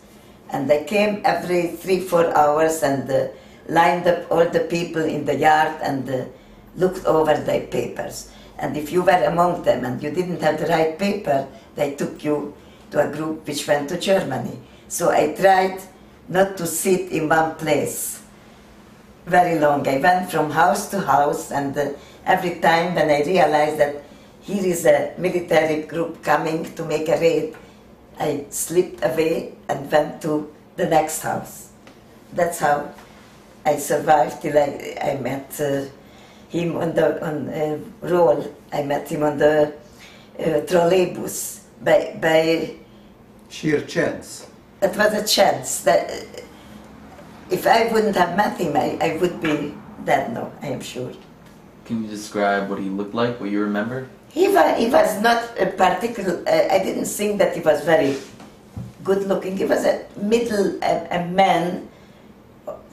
And they came every 3-4 hours and lined up all the people in the yard and looked over their papers. And if you were among them and you didn't have the right paper, they took you to a group which went to Germany. So I tried not to sit in one place very long. I went from house to house, and every time when I realized that here is a military group coming to make a raid, I slipped away and went to the next house. That's how I survived till I met him on Raoul. I met him on the trolleybus by sheer chance. It was a chance that if I wouldn't have met him, I would be dead now, I am sure. Can you describe what he looked like, what you remember? He was not a particular, I didn't think that he was very good looking. He was a man,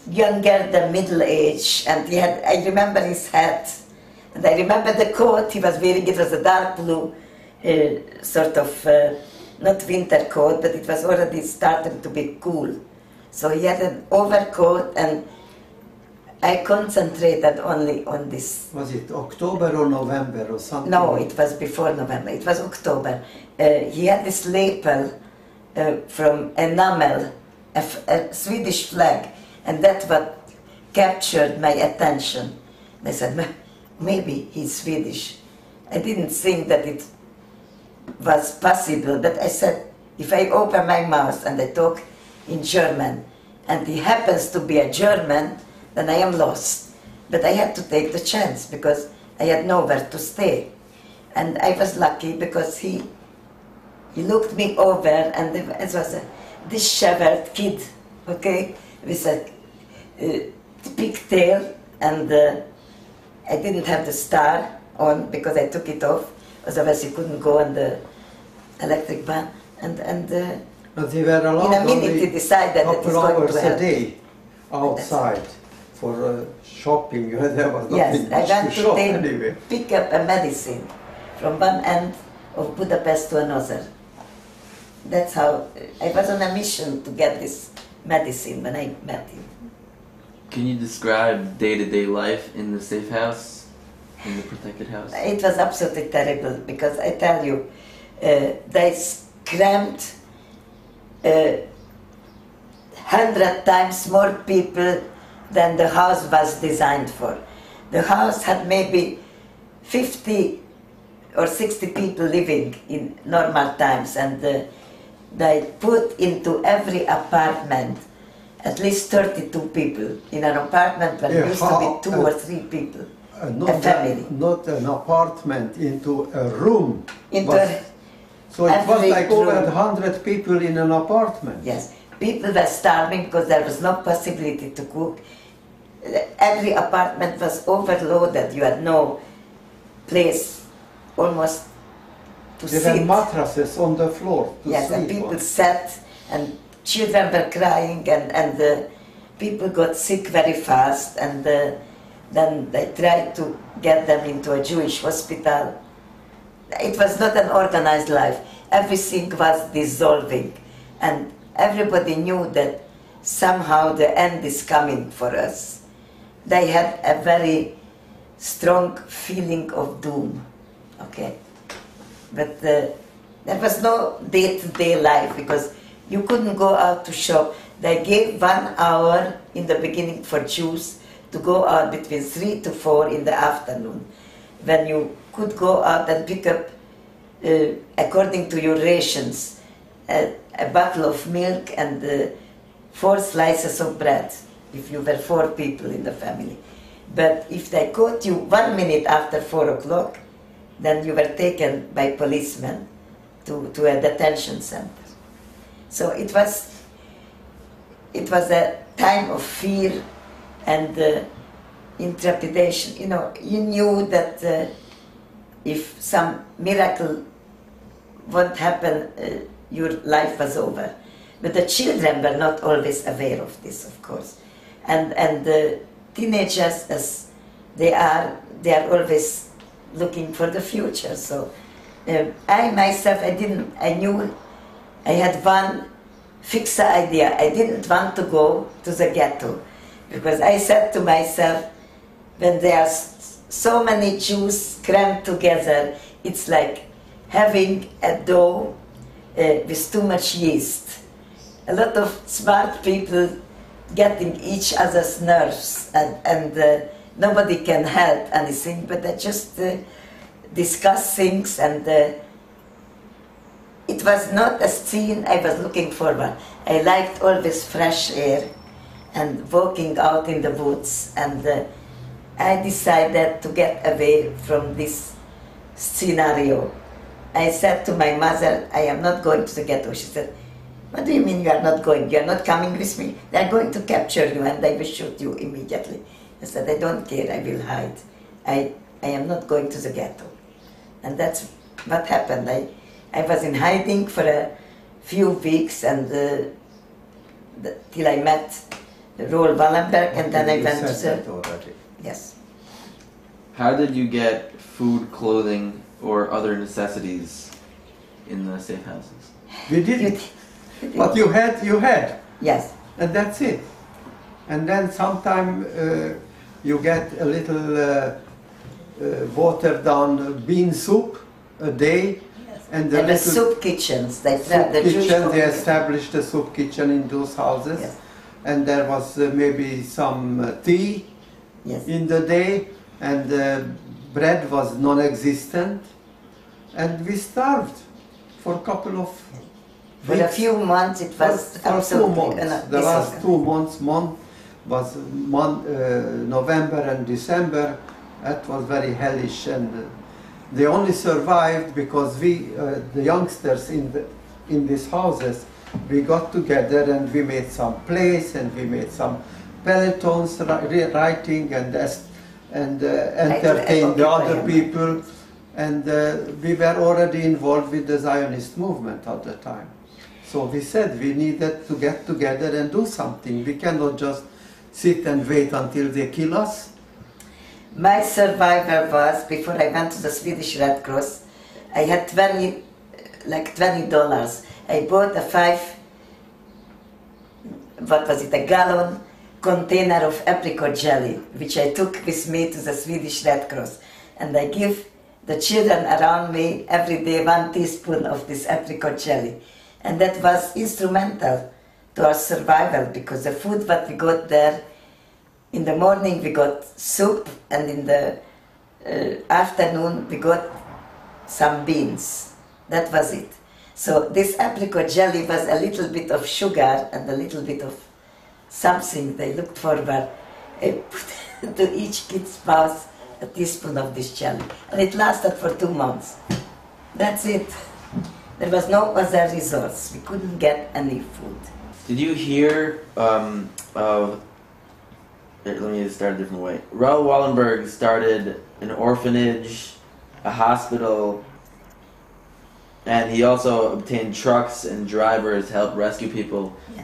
younger than middle age, and he had, I remember his hat, and I remember the coat he was wearing. It was a dark blue, sort of, not winter coat, but it was already starting to be cool. So he had an overcoat, and I concentrated only on this. Was it October or November or something? No, it was before November, it was October. He had this lapel from enamel, a Swedish flag, and that's what captured my attention. I said, maybe he's Swedish. I didn't think that it was possible, but I said, if I open my mouth and I talk in German, and he happens to be a German, then I am lost. But I had to take the chance because I had nowhere to stay. And I was lucky because he looked me over, and it was a disheveled kid, okay, with a pigtail, and I didn't have the star on because I took it off, otherwise he couldn't go on the electric ban. But they were allowed in a minute he decided that he's going to help. a day outside for shopping. There was nothing Yes, much I went to shop to anyway. pick up a medicine from one end of Budapest to another. That's how I was on a mission to get this medicine when I met him. Can you describe day-to-day life in the safe house, in the protected house? It was absolutely terrible because I tell you, they crammed 100 times more people than the house was designed for. The house had maybe 50 or 60 people living in normal times, and they put into every apartment at least 32 people in an apartment where used to be 2 or 3 people, a family. Not an apartment, into a room. So it was every like over room. 100 people in an apartment. Yes, people were starving because there was no possibility to cook. Every apartment was overloaded. You had no place almost to sit. There were mattresses on the floor to yes, sleep and people on. sat, and children were crying, and people got sick very fast, and then they tried to get them into a Jewish hospital. It was not an organized life. Everything was dissolving, and everybody knew that somehow the end is coming for us. They had a very strong feeling of doom, okay? But there was no day-to-day life because you couldn't go out to shop. They gave 1 hour in the beginning for Jews to go out between 3 to 4 in the afternoon, when you could go out and pick up, according to your rations, a bottle of milk and 4 slices of bread, if you were 4 people in the family. But if they caught you 1 minute after 4 o'clock, then you were taken by policemen to a detention center. So it was a time of fear and intrepidation. You know, you knew that if some miracle won't happen, your life was over. But the children were not always aware of this, of course. And the teenagers, as they are always looking for the future. So I myself, I knew I had one fixed idea. I didn't want to go to the ghetto because I said to myself, when there are so many Jews crammed together, it's like having a dough with too much yeast. A lot of smart people getting each other's nerves, and nobody can help anything, but they just discuss things, and it was not a scene I was looking forward. I liked always fresh air and walking out in the woods, and I decided to get away from this scenario. I said to my mother, I am not going to the ghetto. She said, what do you mean you are not going? You are not coming with me? They are going to capture you and they will shoot you immediately. I said, I don't care, I will hide. I am not going to the ghetto. And that's what happened. I was in hiding for a few weeks, and till I met Raoul Wallenberg, and then I went to the... Yes. How did you get food, clothing, or other necessities in the safe houses? We didn't. What you had. Yes. And that's it. And then sometime you get a little watered down bean soup a day. Yes. And the soup kitchens. They established a soup kitchen in those houses. Yes. And there was maybe some tea in the day, and bread was non-existent. And we starved for a couple of For a few months it was absolutely... The last 2 months was November and December. That was very hellish, and they only survived because we, the youngsters in these houses, we got together and we made some plays and we made some pelotons writing and entertained the other people, and we were already involved with the Zionist movement at the time. So we said we needed to get together and do something. We cannot just sit and wait until they kill us. My survivor was, before I went to the Swedish Red Cross, I had $20. I bought a gallon container of apricot jelly, which I took with me to the Swedish Red Cross. And I give the children around me every day 1 teaspoon of this apricot jelly. And that was instrumental to our survival, because the food that we got there, in the morning we got soup, and in the afternoon we got some beans. That was it. So this apricot jelly was a little bit of sugar and a little bit of something they looked forward. I put to each kid's mouth a teaspoon of this jelly, and it lasted for 2 months. That's it. There was no other resource. We couldn't get any food. Did you hear let me start a different way. Raoul Wallenberg started an orphanage, a hospital, and he also obtained trucks and drivers to help rescue people. Yeah.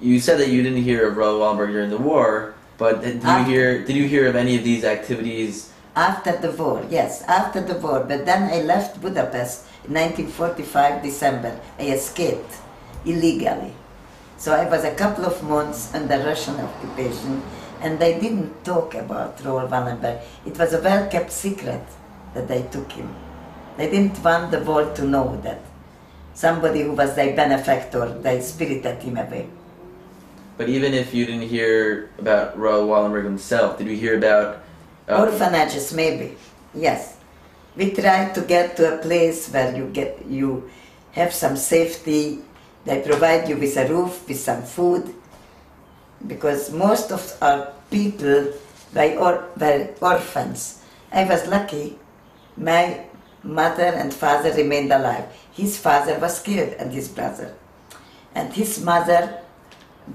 You said that you didn't hear of Raoul Wallenberg during the war, but did you hear of any of these activities? After the war, yes, after the war. But then I left Budapest in 1945, December. I escaped illegally. So I was a couple of months under Russian occupation, and they didn't talk about Raoul Wallenberg. It was a well-kept secret that they took him. They didn't want the world to know that somebody who was their benefactor, they spirited him away. But even if you didn't hear about Raoul Wallenberg himself, did you hear about... orphanages, maybe, yes. We tried to get to a place where you have some safety. They provide you with a roof, with some food, because most of our people were orphans. I was lucky. My mother and father remained alive. His father was killed, and his brother. And his mother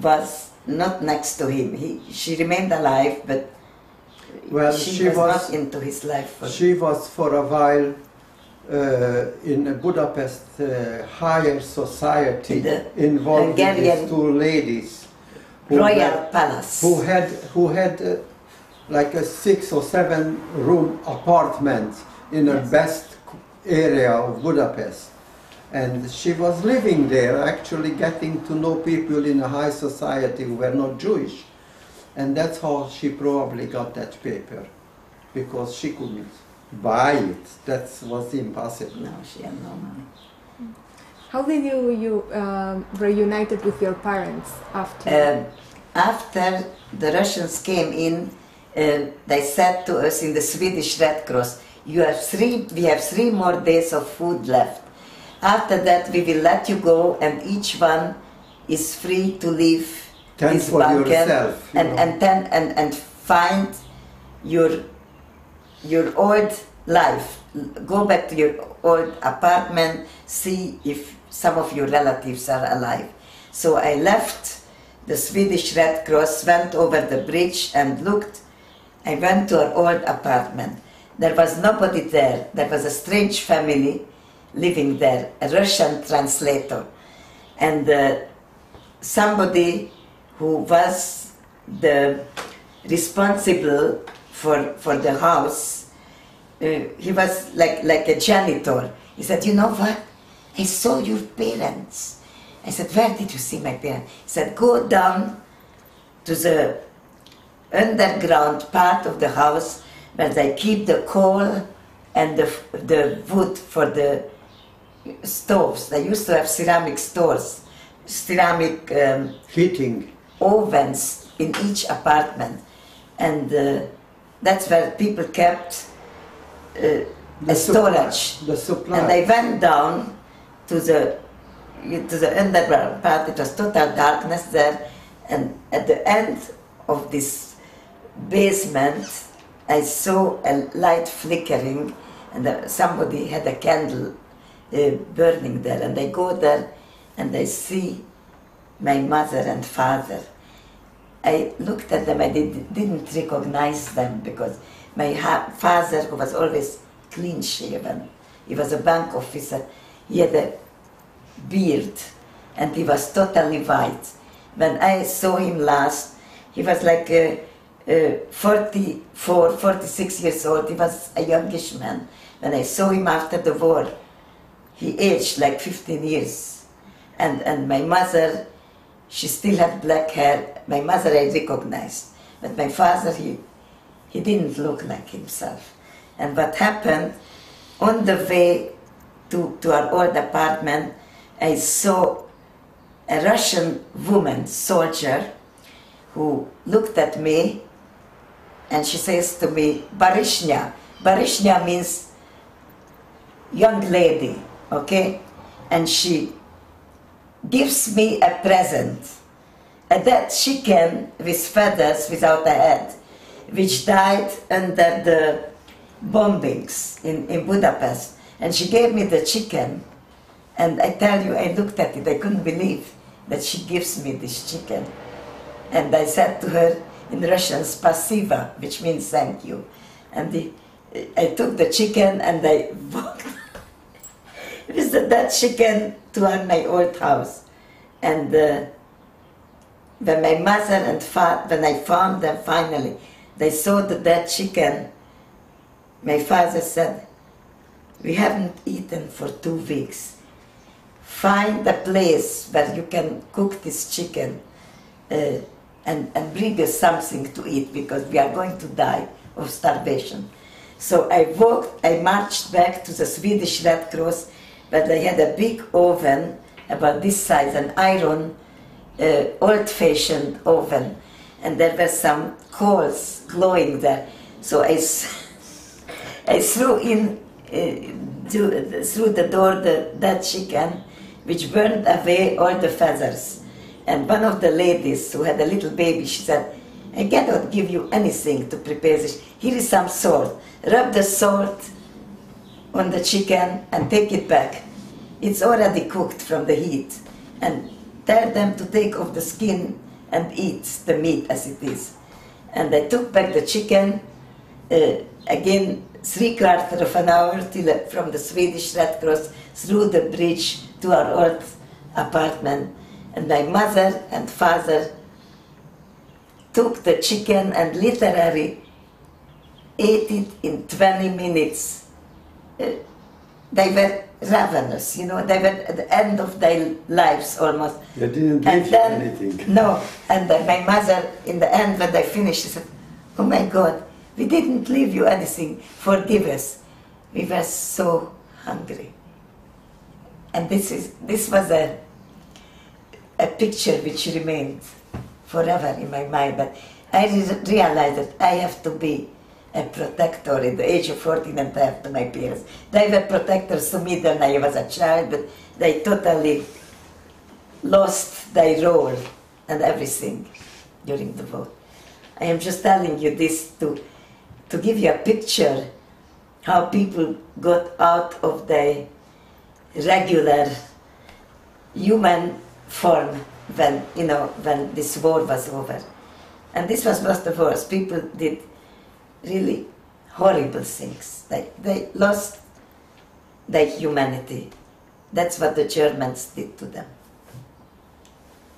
was not next to him. She remained alive, but she was not into his life. She was for a while in Budapest higher society, involved with these 2 ladies. Royal Palace. Who had like a 6 or 7 room apartment in the best area of Budapest. And she was living there, actually getting to know people in a high society who were not Jewish. And that's how she probably got that paper, because she couldn't buy it. That was impossible. No, she had no money. How did you reunited with your parents after? After the Russians came in, they said to us in the Swedish Red Cross, we have 3 more days of food left. After that, we will let you go, and each one is free to leave this for bunker yourself, and find your old life. Go back to your old apartment, see if some of your relatives are alive. So I left the Swedish Red Cross, went over the bridge and looked. I went to our old apartment. There was nobody there. There was a strange family living there, a Russian translator. And somebody who was the responsible for the house, he was like a janitor. He said, you know what? I saw your parents. I said, where did you see my parents? He said, go down to the underground part of the house where they keep the coal and the wood for the stoves. They used to have ceramic stores, ceramic Heating. ovens in each apartment. And that's where people kept a storage. The supply. And I went down to the underground part. It was total darkness there, and at the end of this basement I saw a light flickering, and somebody had a candle burning there, and I go there and I see my mother and father. I looked at them, I didn't recognize them, because my father, who was always clean shaven, he was a bank officer, he had a beard and he was totally white. When I saw him last, he was like 44, 46 years old. He was a youngish man. When I saw him after the war, he aged like 15 years. And my mother, she still had black hair. My mother I recognized, but my father, he didn't look like himself. And what happened, on the way to our old apartment, I saw a Russian woman, soldier, who looked at me, and she says to me, Barishnya. Barishnya means young lady, okay? And she gives me a present, a dead chicken with feathers without a head, which died under the bombings in Budapest. And she gave me the chicken, and I tell you, I looked at it, I couldn't believe that she gives me this chicken. And I said to her in Russian, spasiba, which means thank you. And I took the chicken and I walked with the dead chicken to my old house. And when my mother and father, when I found them finally, they saw the dead chicken. My father said, we haven't eaten for 2 weeks. Find a place where you can cook this chicken and bring us something to eat, because we are going to die of starvation. So I marched back to the Swedish Red Cross, but they had a big oven about this size, an iron, old-fashioned oven, and there were some coals glowing there. So I threw in through the door that chicken, which burned away all the feathers. And one of the ladies who had a little baby, she said, I cannot give you anything to prepare this. Here is some salt. Rub the salt on the chicken and take it back. It's already cooked from the heat. And tell them to take off the skin and eat the meat as it is. And I took back the chicken, again, 3/4 of an hour from the Swedish Red Cross through the bridge to our old apartment. And my mother and father took the chicken and literally ate it in 20 minutes. They were ravenous, you know, they were at the end of their lives almost. They didn't And give then, anything. no, and then my mother, in the end, when they finished, she said, "Oh my God, we didn't leave you anything, forgive us. We were so hungry." And this was a picture which remained forever in my mind, but I realized that I have to be a protector at the age of 14 and after my parents. They were protectors to me when I was a child, but they totally lost their role and everything during the war. I am just telling you this to give you a picture how people got out of their regular human form when, you know, when this war was over. And this was not the worst. People did really horrible things. They lost their humanity. That's what the Germans did to them.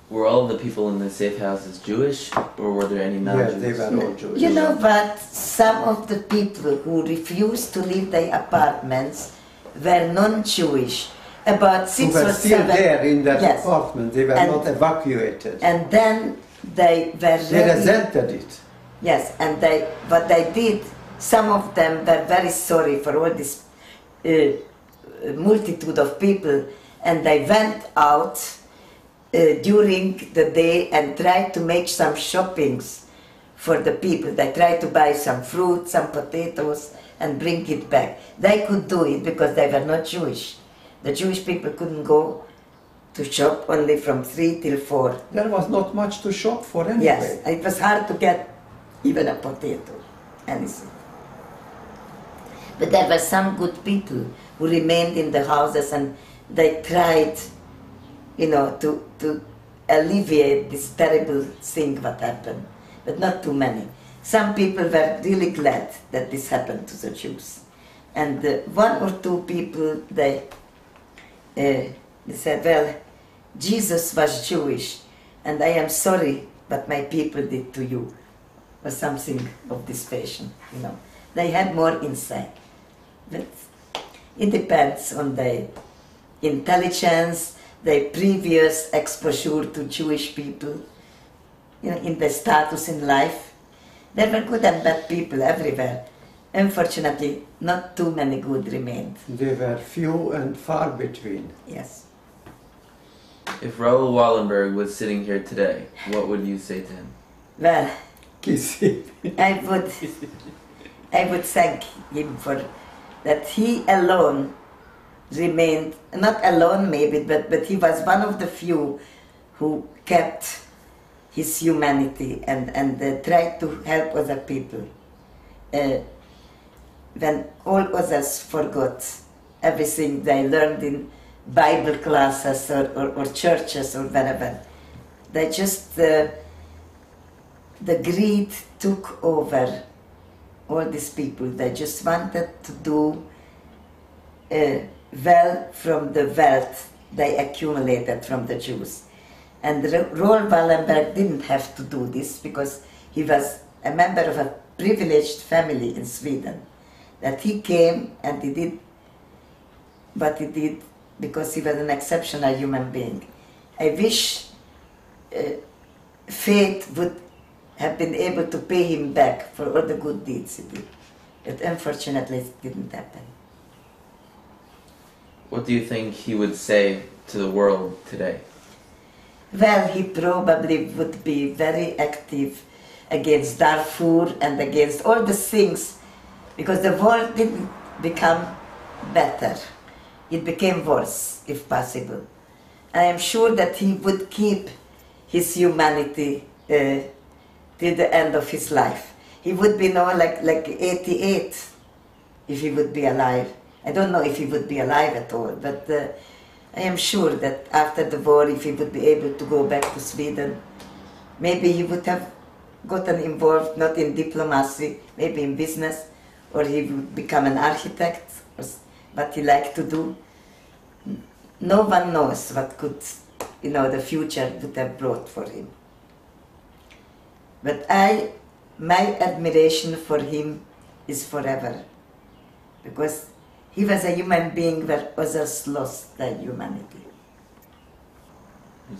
Were all the people in the safe houses Jewish, or were there any Yeah, non-Jews? they were all Jewish. You know what? Some of the people who refused to leave their apartments were non-Jewish. About Who 6 were or still 7. there in that Yes. apartment. They were And- not evacuated. And then they were They ready. resented it. Yes, and what they did, some of them were very sorry for all this multitude of people, and they went out during the day and tried to make some shoppings for the people. They tried to buy some fruit, some potatoes, and bring it back. They could do it because they were not Jewish. The Jewish people couldn't go to shop only from 3 till 4. There was not much to shop for anyway. Yes, it was hard to get even a potato, anything. But there were some good people who remained in the houses, and they tried, you know, to alleviate this terrible thing what happened, but not too many. Some people were really glad that this happened to the Jews. And one or two people, they said, well, Jesus was Jewish, and I am sorry what my people did to you, or something of this fashion, you know. They had more insight. But it depends on their intelligence, their previous exposure to Jewish people, you know, in their status in life. There were good and bad people everywhere. Unfortunately, not too many good remained. They were few and far between. Yes. If Raoul Wallenberg was sitting here today, what would you say to him? Well, Kiss him. I would thank him for that. He alone remained, not alone maybe, but he was one of the few who kept his humanity and tried to help other people. When all others forgot everything they learned in Bible classes or churches or wherever, they just, the greed took over all these people. They just wanted to do well from the wealth they accumulated from the Jews. And Raoul Wallenberg didn't have to do this because he was a member of a privileged family in Sweden. That he came and he did what he did because he was an exceptional human being. I wish fate would have been able to pay him back for all the good deeds he did. But unfortunately it didn't happen. What do you think he would say to the world today? Well, he probably would be very active against Darfur and against all the things, because the war didn't become better. It became worse, if possible. I am sure that he would keep his humanity till the end of his life. He would be now like 88 if he would be alive. I don't know if he would be alive at all, but I am sure that after the war, if he would be able to go back to Sweden, maybe he would have gotten involved not in diplomacy, maybe in business, or he would become an architect, or what he liked to do. No one knows what could, you know, the future would have brought for him. But my admiration for him is forever, because He was a human being where others lost their humanity.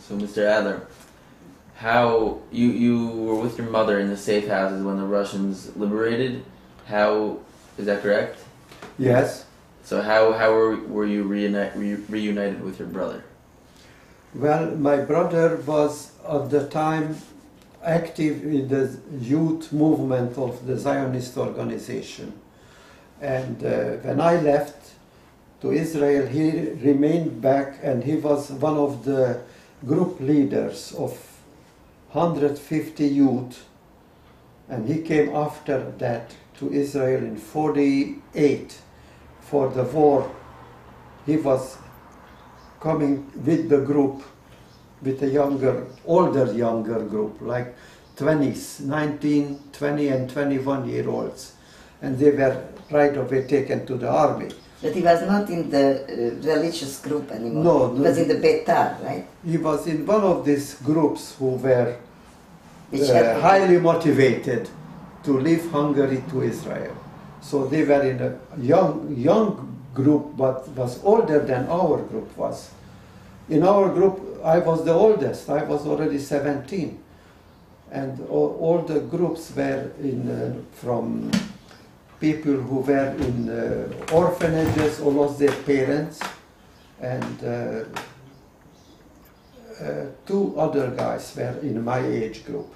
So, Mr. Adler, how you were with your mother in the safe houses when the Russians liberated? How is that correct? Yes. So how were you reunited with your brother? Well, my brother was at the time active in the youth movement of the Zionist organization. And when I left to Israel, he remained back, and he was one of the group leaders of 150 youth. And he came after that to Israel in 48 for the war. He was coming with the group, with a older younger group, like 20s, 19, 20 and 21-year-olds. And they were right away taken to the army. But he was not in the religious group anymore. No. He was in the Betar, right? He was in one of these groups who were highly motivated to leave Hungary to Israel. So they were in a young group, but was older than our group was. In our group, I was the oldest. I was already 17. And all the groups were from people who were in orphanages or lost their parents. And two other guys were in my age group,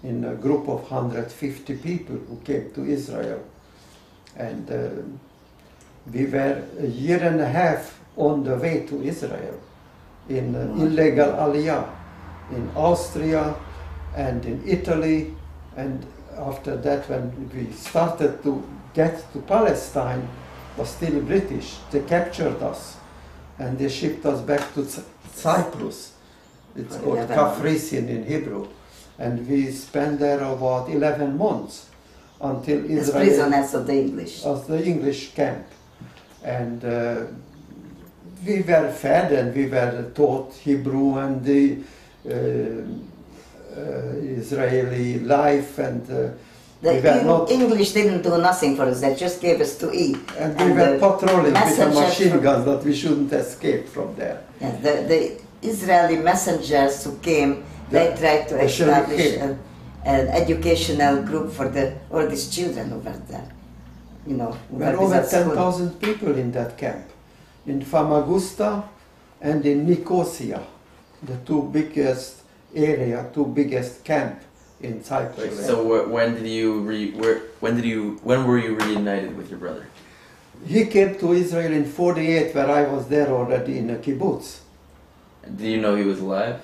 in a group of 150 people who came to Israel. And we were a year and a half on the way to Israel in illegal aliyah in Austria and in Italy. And after that, when we started to get to Palestine, was still British. They captured us and they shipped us back to Cyprus. It's called Kafrisin in Hebrew. And we spent there about 11 months until Israel... As prisoners of the English. As the English camp. And we were fed and we were taught Hebrew and the Israeli life, and the English didn't do nothing for us, they just gave us to eat. And we were patrolling with a machine gun that we shouldn't escape from there. Yeah, the Israeli messengers who came, they tried to establish an educational group for all these children over there. You know, there were over 10,000 people in that camp, in Famagusta and in Nicosia, the two biggest camp in Cyprus. So when were you reunited with your brother? He came to Israel in 48, where I was there already in a kibbutz. Do you know he was alive?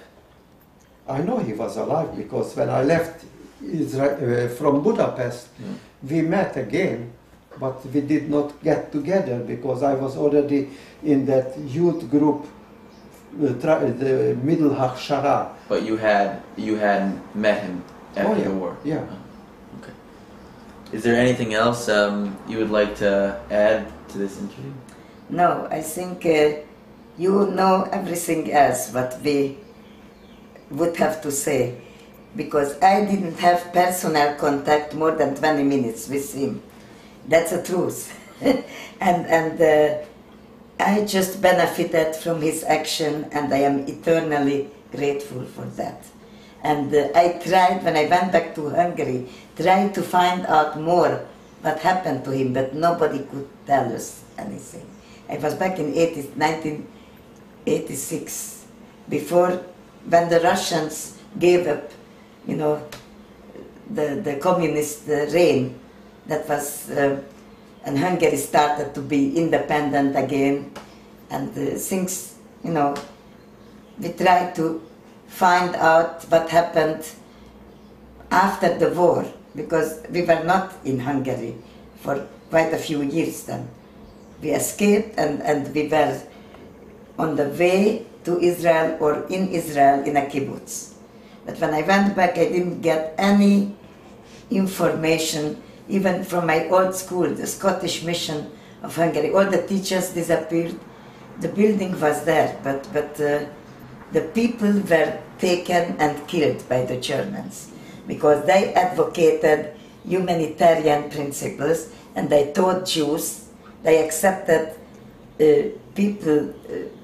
I know he was alive because when I left Israel, from Budapest, we met again, but we did not get together because I was already in that youth group, the Middle Hakshara. But you had met him after the war? Yeah. Oh, okay. Is there anything else you would like to add to this interview? No, I think you know everything else what we would have to say, because I didn't have personal contact more than 20 minutes with him. That's the truth. and I just benefited from his action, and I am eternally grateful for that. And I tried, when I went back to Hungary, tried to find out more what happened to him, but nobody could tell us anything. I was back in 1986, when the Russians gave up, you know, the communist reign. That was, and Hungary started to be independent again, and things, you know, we tried to find out what happened after the war, because we were not in Hungary for quite a few years then. We escaped and we were on the way to Israel or in Israel in a kibbutz. But when I went back, I didn't get any information, even from my old school, the Scottish Mission of Hungary. All the teachers disappeared. The building was there, but the people were taken and killed by the Germans because they advocated humanitarian principles, and they taught Jews they accepted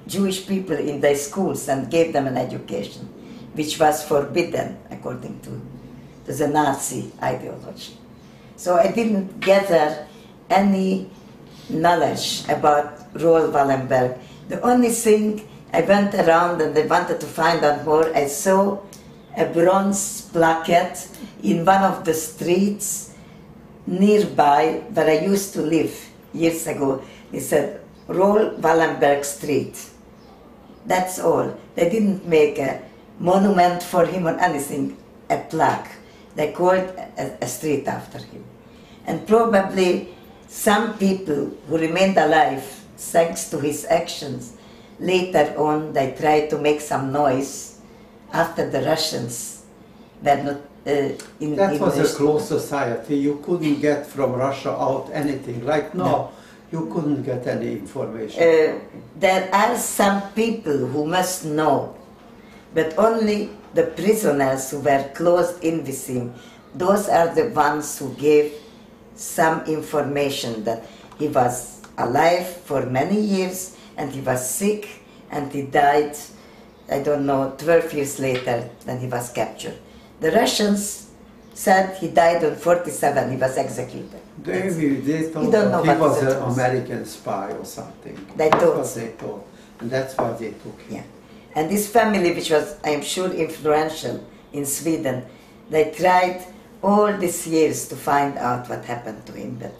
Jewish people in their schools and gave them an education, which was forbidden according to the Nazi ideology. So I didn't gather any knowledge about Raoul Wallenberg. The only thing, I went around and I wanted to find out more. I saw a bronze plaque in one of the streets nearby where I used to live years ago. It said Raoul Wallenberg Street. That's all. They didn't make a monument for him or anything, a plaque. They called a street after him. And probably some people who remained alive, thanks to his actions, later on they tried to make some noise after the Russians were not in That was the a closed society. You couldn't get from Russia out anything. Like now, you couldn't get any information. There are some people who must know, but only the prisoners who were closed in with him, those are the ones who gave some information that he was alive for many years and he was sick and he died, I don't know, 12 years later when he was captured. The Russians said he died on 47, he was executed. They thought You don't know he what was it an was. American spy or something. They That's thought. what they thought. And that's why they took him. Yeah. And this family, which was, I am sure, influential in Sweden, they tried all these years to find out what happened to him, but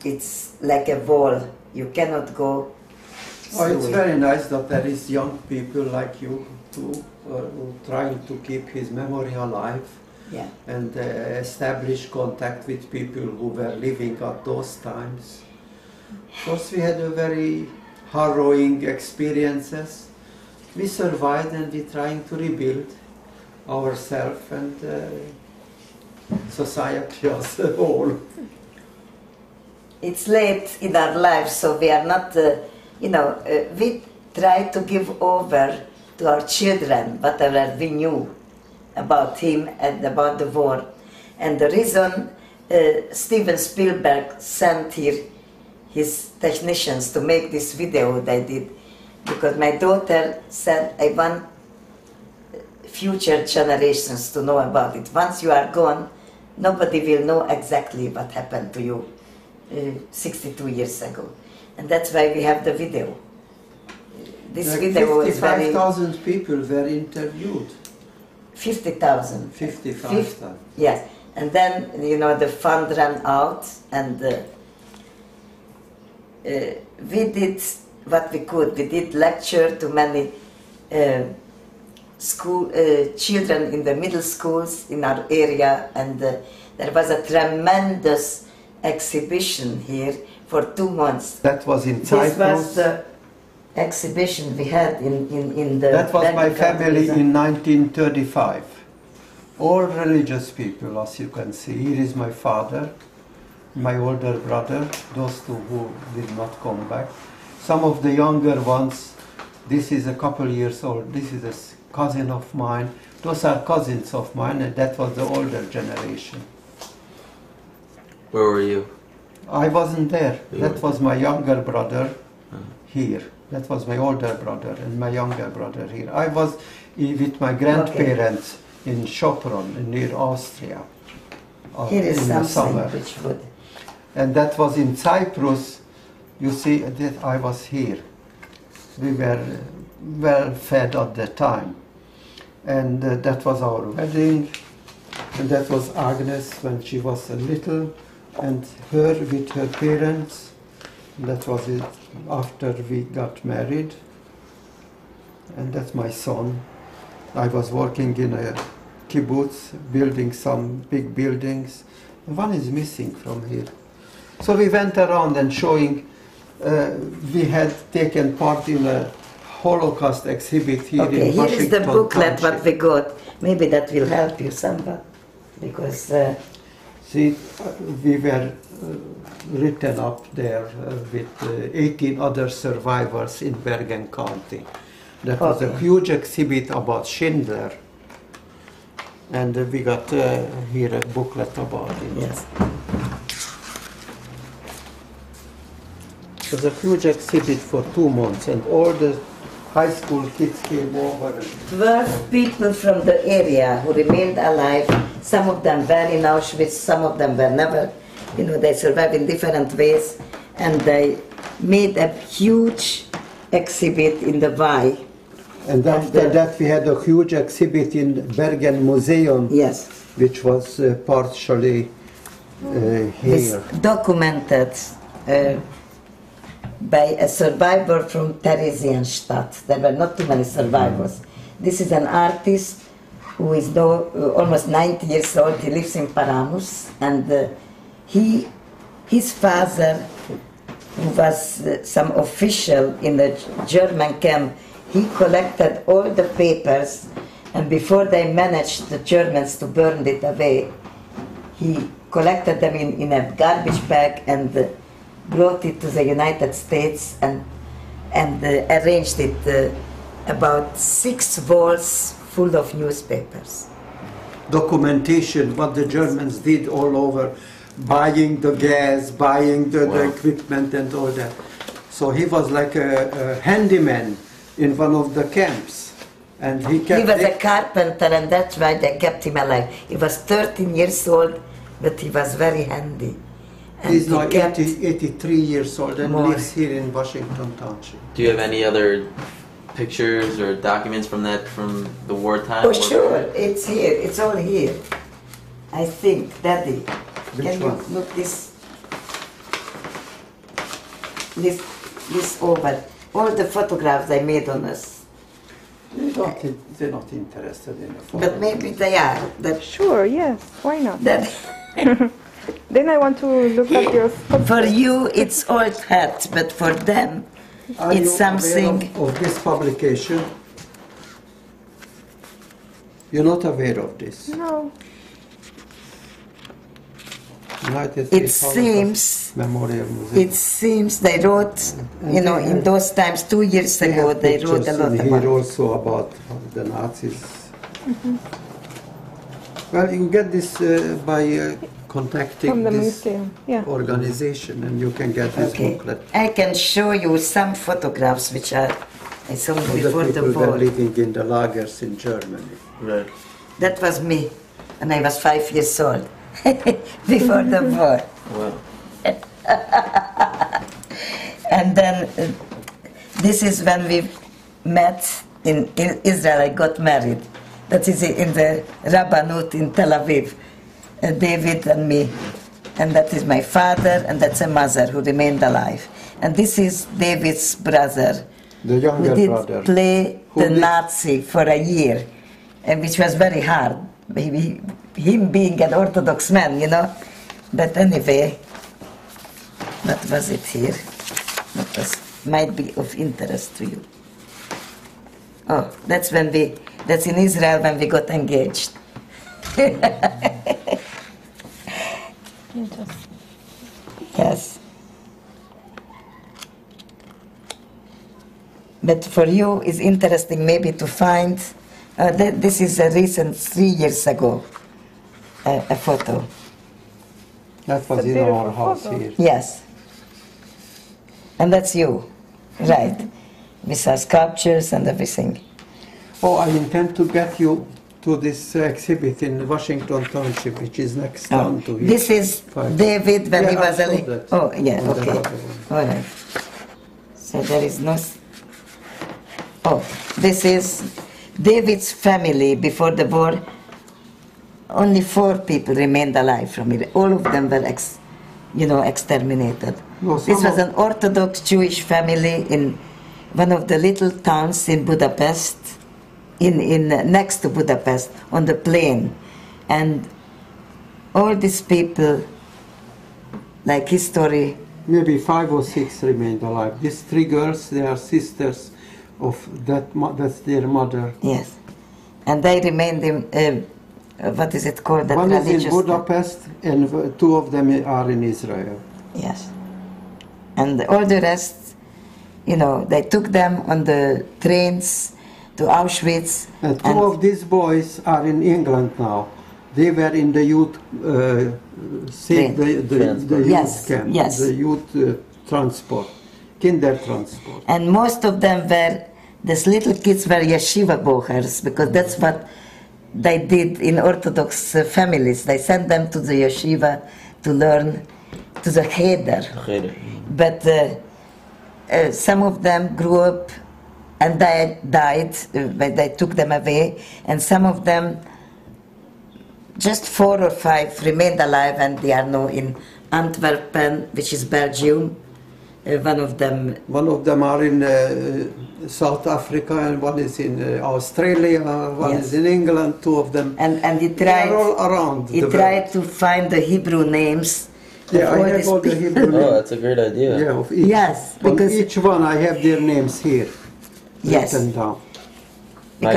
it's like a wall. You cannot go Oh, it's through it. very nice that there is young people like you too, who trying to keep his memory alive Yeah. and establish contact with people who were living at those times. Of course, we had a very harrowing experiences. We survived and we're trying to rebuild ourselves and society as a whole. It's late in our lives, so we are not, we try to give over to our children whatever we knew about him and about the war. And the reason Steven Spielberg sent here his technicians to make this video they did, because my daughter said, I want future generations to know about it. Once you are gone, nobody will know exactly what happened to you 62 years ago. And that's why we have the video. This Like video is very... 55,000 people were interviewed. 50,000. 55,000. Yes. And then, the fund ran out and we did what we could. We did lecture to many children in the middle schools in our area, and there was a tremendous exhibition here for 2 months. That was in This Cyprus. was the exhibition we had in the... That was my Vatican family Museum. in 1935. All religious people, as you can see. Here is my father, my older brother, those two who did not come back. Some of the younger ones, this is a couple years old, this is a cousin of mine. Those are cousins of mine, and that was the older generation. Where were you? I wasn't there. You That weren't was my younger brother here. That was my older brother and my younger brother here. I was with my grandparents in Sopron, near Austria, Here is in the something summer. which would... And that was in Cyprus. You see, that I was here. We were well fed at the time. And that was our wedding. And that was Agnes when she was a little, and her with her parents. And that was it after we got married. And that's my son. I was working in a kibbutz, building some big buildings. One is missing from here. So we went around and showing, we had taken part in a Holocaust exhibit here Okay, in here Washington is the booklet Township. what we got. Maybe that will help you somewhat, because See, we were written up there with 18 other survivors in Bergen County. That was a Okay. huge exhibit about Schindler. And we got here a booklet about it. yes. It was a huge exhibit for 2 months, and all the high school kids came over. 12 people from the area who remained alive. Some of them were in Auschwitz, some of them were never. You know, they survived in different ways, and they made a huge exhibit in the Y. And after that, we had a huge exhibit in Bergen Museum, Yes. which was partially It's here. documented by a survivor from Theresienstadt. There were not too many survivors. This is an artist who is now almost 90 years old. He lives in Paramus, and his father, who was some official in the German camp, he collected all the papers, and before they managed, the Germans, to burn it away, he collected them in a garbage bag and brought it to the United States and arranged it about 6 walls full of newspapers. Documentation, what the Germans did all over, buying the gas, buying the equipment and all that. So he was like a handyman in one of the camps. And he was a carpenter, and that's why they kept him alive. He was 13 years old, but he was very handy. And he's now he kept 83 years old and more. lives here in Washington Township. Do you have any other pictures or documents from the wartime? Oh, sure, it's here. It's all here. I think, Daddy. Which Can one? you look this over? All the photographs I made on us. They're not interested in the photo. But maybe they are. That, Sure, yes, why not? that Then I want to look at your for you, it's old hat, but for them, Are it's you something. aware of this publication? You're not aware of this? No. United It States seems. Memorial Museum. It seems they wrote, you know, in those times, 2 years ago, they wrote a lot here about it. also about the Nazis. Well, you can get this by contacting From the this museum, yeah. organization, and you can get this Okay. booklet. I can show you some photographs which are I saw Of before the the people were war. living in the lagers in Germany. Right. That was me, and I was 5 years old before the war. Wow. And then this is when we met in Israel. I got married. That is in the Rabbanut in Tel Aviv. David and me. And that is my father, and that's a mother who remained alive. And this is David's brother, The younger who did brother. play Who the did- Nazi for a year, and which was very hard. Maybe him being an Orthodox man, you know. But anyway, what was it here? What was, might be of interest to you. Oh, that's that's in Israel when we got engaged. Yes. But for you, it's interesting maybe to find, this is a recent 3 years ago, a photo. That was It's a in beautiful our house photo. here. Yes. And that's you, right? With our sculptures and everything. Oh, I intend to get you to this exhibit in Washington Township, which is next down to here. This is David when he Yeah, I was saw a that. Oh, yeah, On the okay. other one. All right. So there is no... Oh, this is David's family before the war. Only 4 people remained alive from it. All of them were exterminated. No, This some was an Orthodox Jewish family in one of the little towns in Budapest, in next to Budapest, on the plain. And all these people, like history, Maybe 5 or 6 remained alive. These 3 girls, they are sisters of that's their mother. yes. And they remained in, what is it called? That One is in religious- Budapest, and 2 of them are in Israel. Yes. And all the rest, they took them on the trains to Auschwitz. And 2 of these boys are in England now. They were in the youth, the Transport. youth Yes, camp, yes. the youth transport Kindertransport. And most of them were, these little kids were yeshiva bochers, because that's what they did in Orthodox families. They sent them to the yeshiva to learn, to the cheder. But some of them grew up and died when they took them away, and some of them, just 4 or 5, remained alive, and they are now in Antwerpen, which is Belgium. One of them are in South Africa, and one is in Australia, one is in England, 2 of them. And he tried, they are all around. He tried to find the Hebrew names. Yeah, I have all the Hebrew names. Oh, that's a great idea. Yeah, of each. Yes, because on each one I have their names here. Yes. Written down. My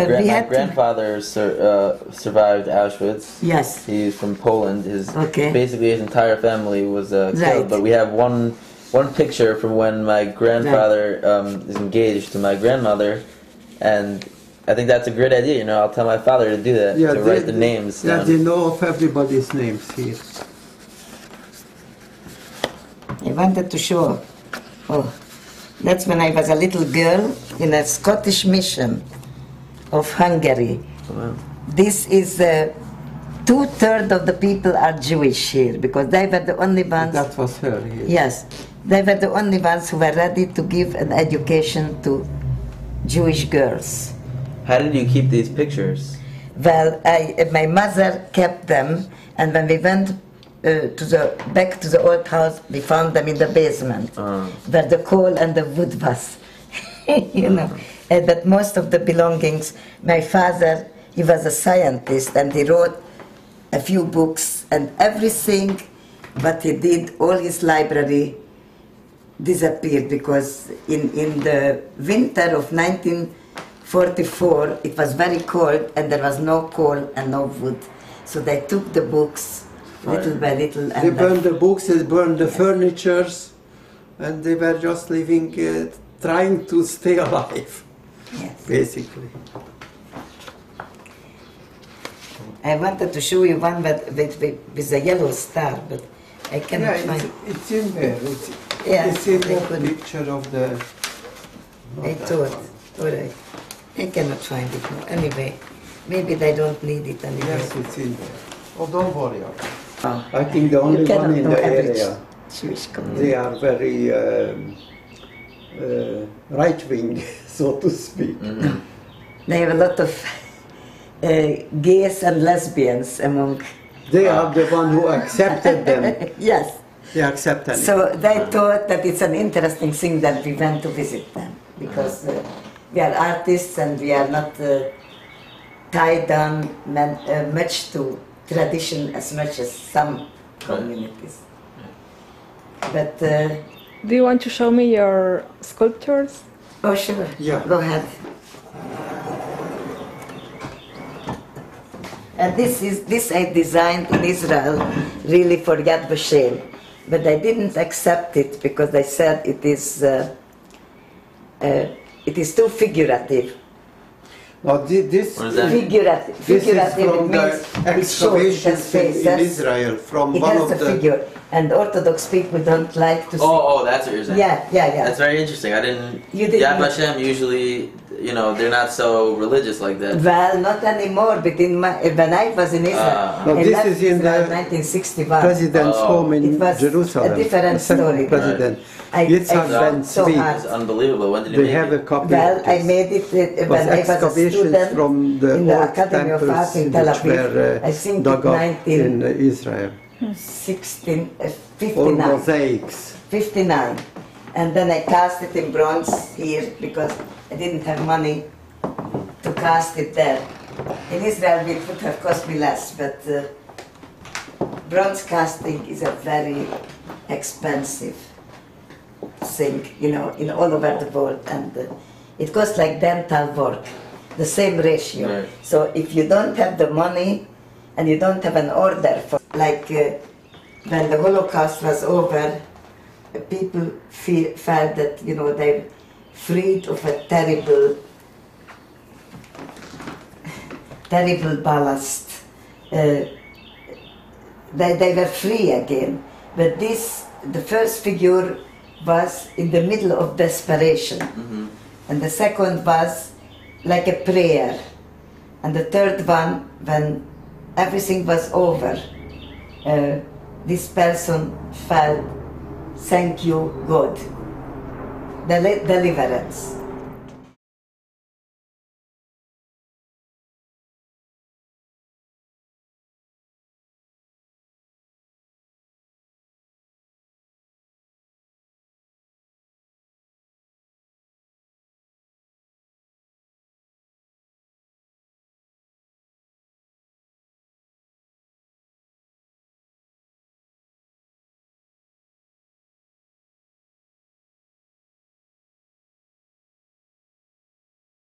grandfather survived Auschwitz. Yes. He's from Poland. Basically his entire family was killed. Right. But we have one picture from when my grandfather is engaged to my grandmother, and I think that's a great idea. You know, I'll tell my father to do that, to write the names. Yeah, they know of everybody's names here. I wanted to show. Oh, that's when I was a little girl in a Scottish mission of Hungary. Wow. This is 2/3 of the people are Jewish here, because they were the only ones. That was her here. Yes, they were the only ones who were ready to give an education to Jewish girls. How did you keep these pictures? Well, my mother kept them, and when we went back to the old house, we found them in the basement, where the coal and the wood was, you know. But most of the belongings, my father, he was a scientist, and he wrote a few books, and everything what he did, all his library disappeared, because in the winter of 1944, it was very cold, and there was no coal and no wood. So they took the books little by little. And they burned the books, they burned the furnitures, and they were just living, trying to stay alive, basically. I wanted to show you one with a yellow star, but I cannot find it. It's in there. It's in the picture of the... I thought, all right. I cannot find it now. Anyway, maybe they don't need it anymore. Yes, it's in there. Oh, don't worry about it. I think the only one in the area. Jewish community. They are very right-wing, so to speak. Mm-hmm. They have a lot of gays and lesbians among. They are the one who accepted them. Yes. They accepted it. So they thought that it's an interesting thing that we went to visit them, because we are artists and we are not tied down much to tradition as much as some communities. But do you want to show me your sculptures? oh, sure. Yeah. Go ahead. And this I designed in Israel, really for Yad Vashem, but I didn't accept it because they said it is too figurative. Now this Figurative. This is Figurative from the excavations in Israel, from it one has of a the... figure, and Orthodox people don't like to see. Oh, that's what you're saying. Yeah. That's very interesting. I didn't. You didn't Yad know. Vashem usually, you know, they're not so religious like that. Well, not anymore, but when I was in Israel, No, I this left is in Israel the 1961. President's home in It was Jerusalem. a different The second story. President. I Yitzhak fought Ben so Tzvi. hard. It's unbelievable. When did you They make have it? a copy Well, of I this. made it when I was a excavations student from the in the old Academy of temples Art in Tel which Aviv. were I think dug up 19 in Israel. 59. All mosaics. 59. And then I cast it in bronze here because I didn't have money to cast it there. In Israel it would have cost me less, but bronze casting is a very expensive thing, you know, in all over the world, and it costs like dental work, the same ratio. Right. So if you don't have the money and you don't have an order for, like when the Holocaust was over, people felt that, you know, they're freed of a terrible ballast. They were free again. But the first figure was in the middle of desperation. Mm-hmm. And the second was like a prayer. And the third one, when everything was over, this person felt, thank you, God. Deliverance.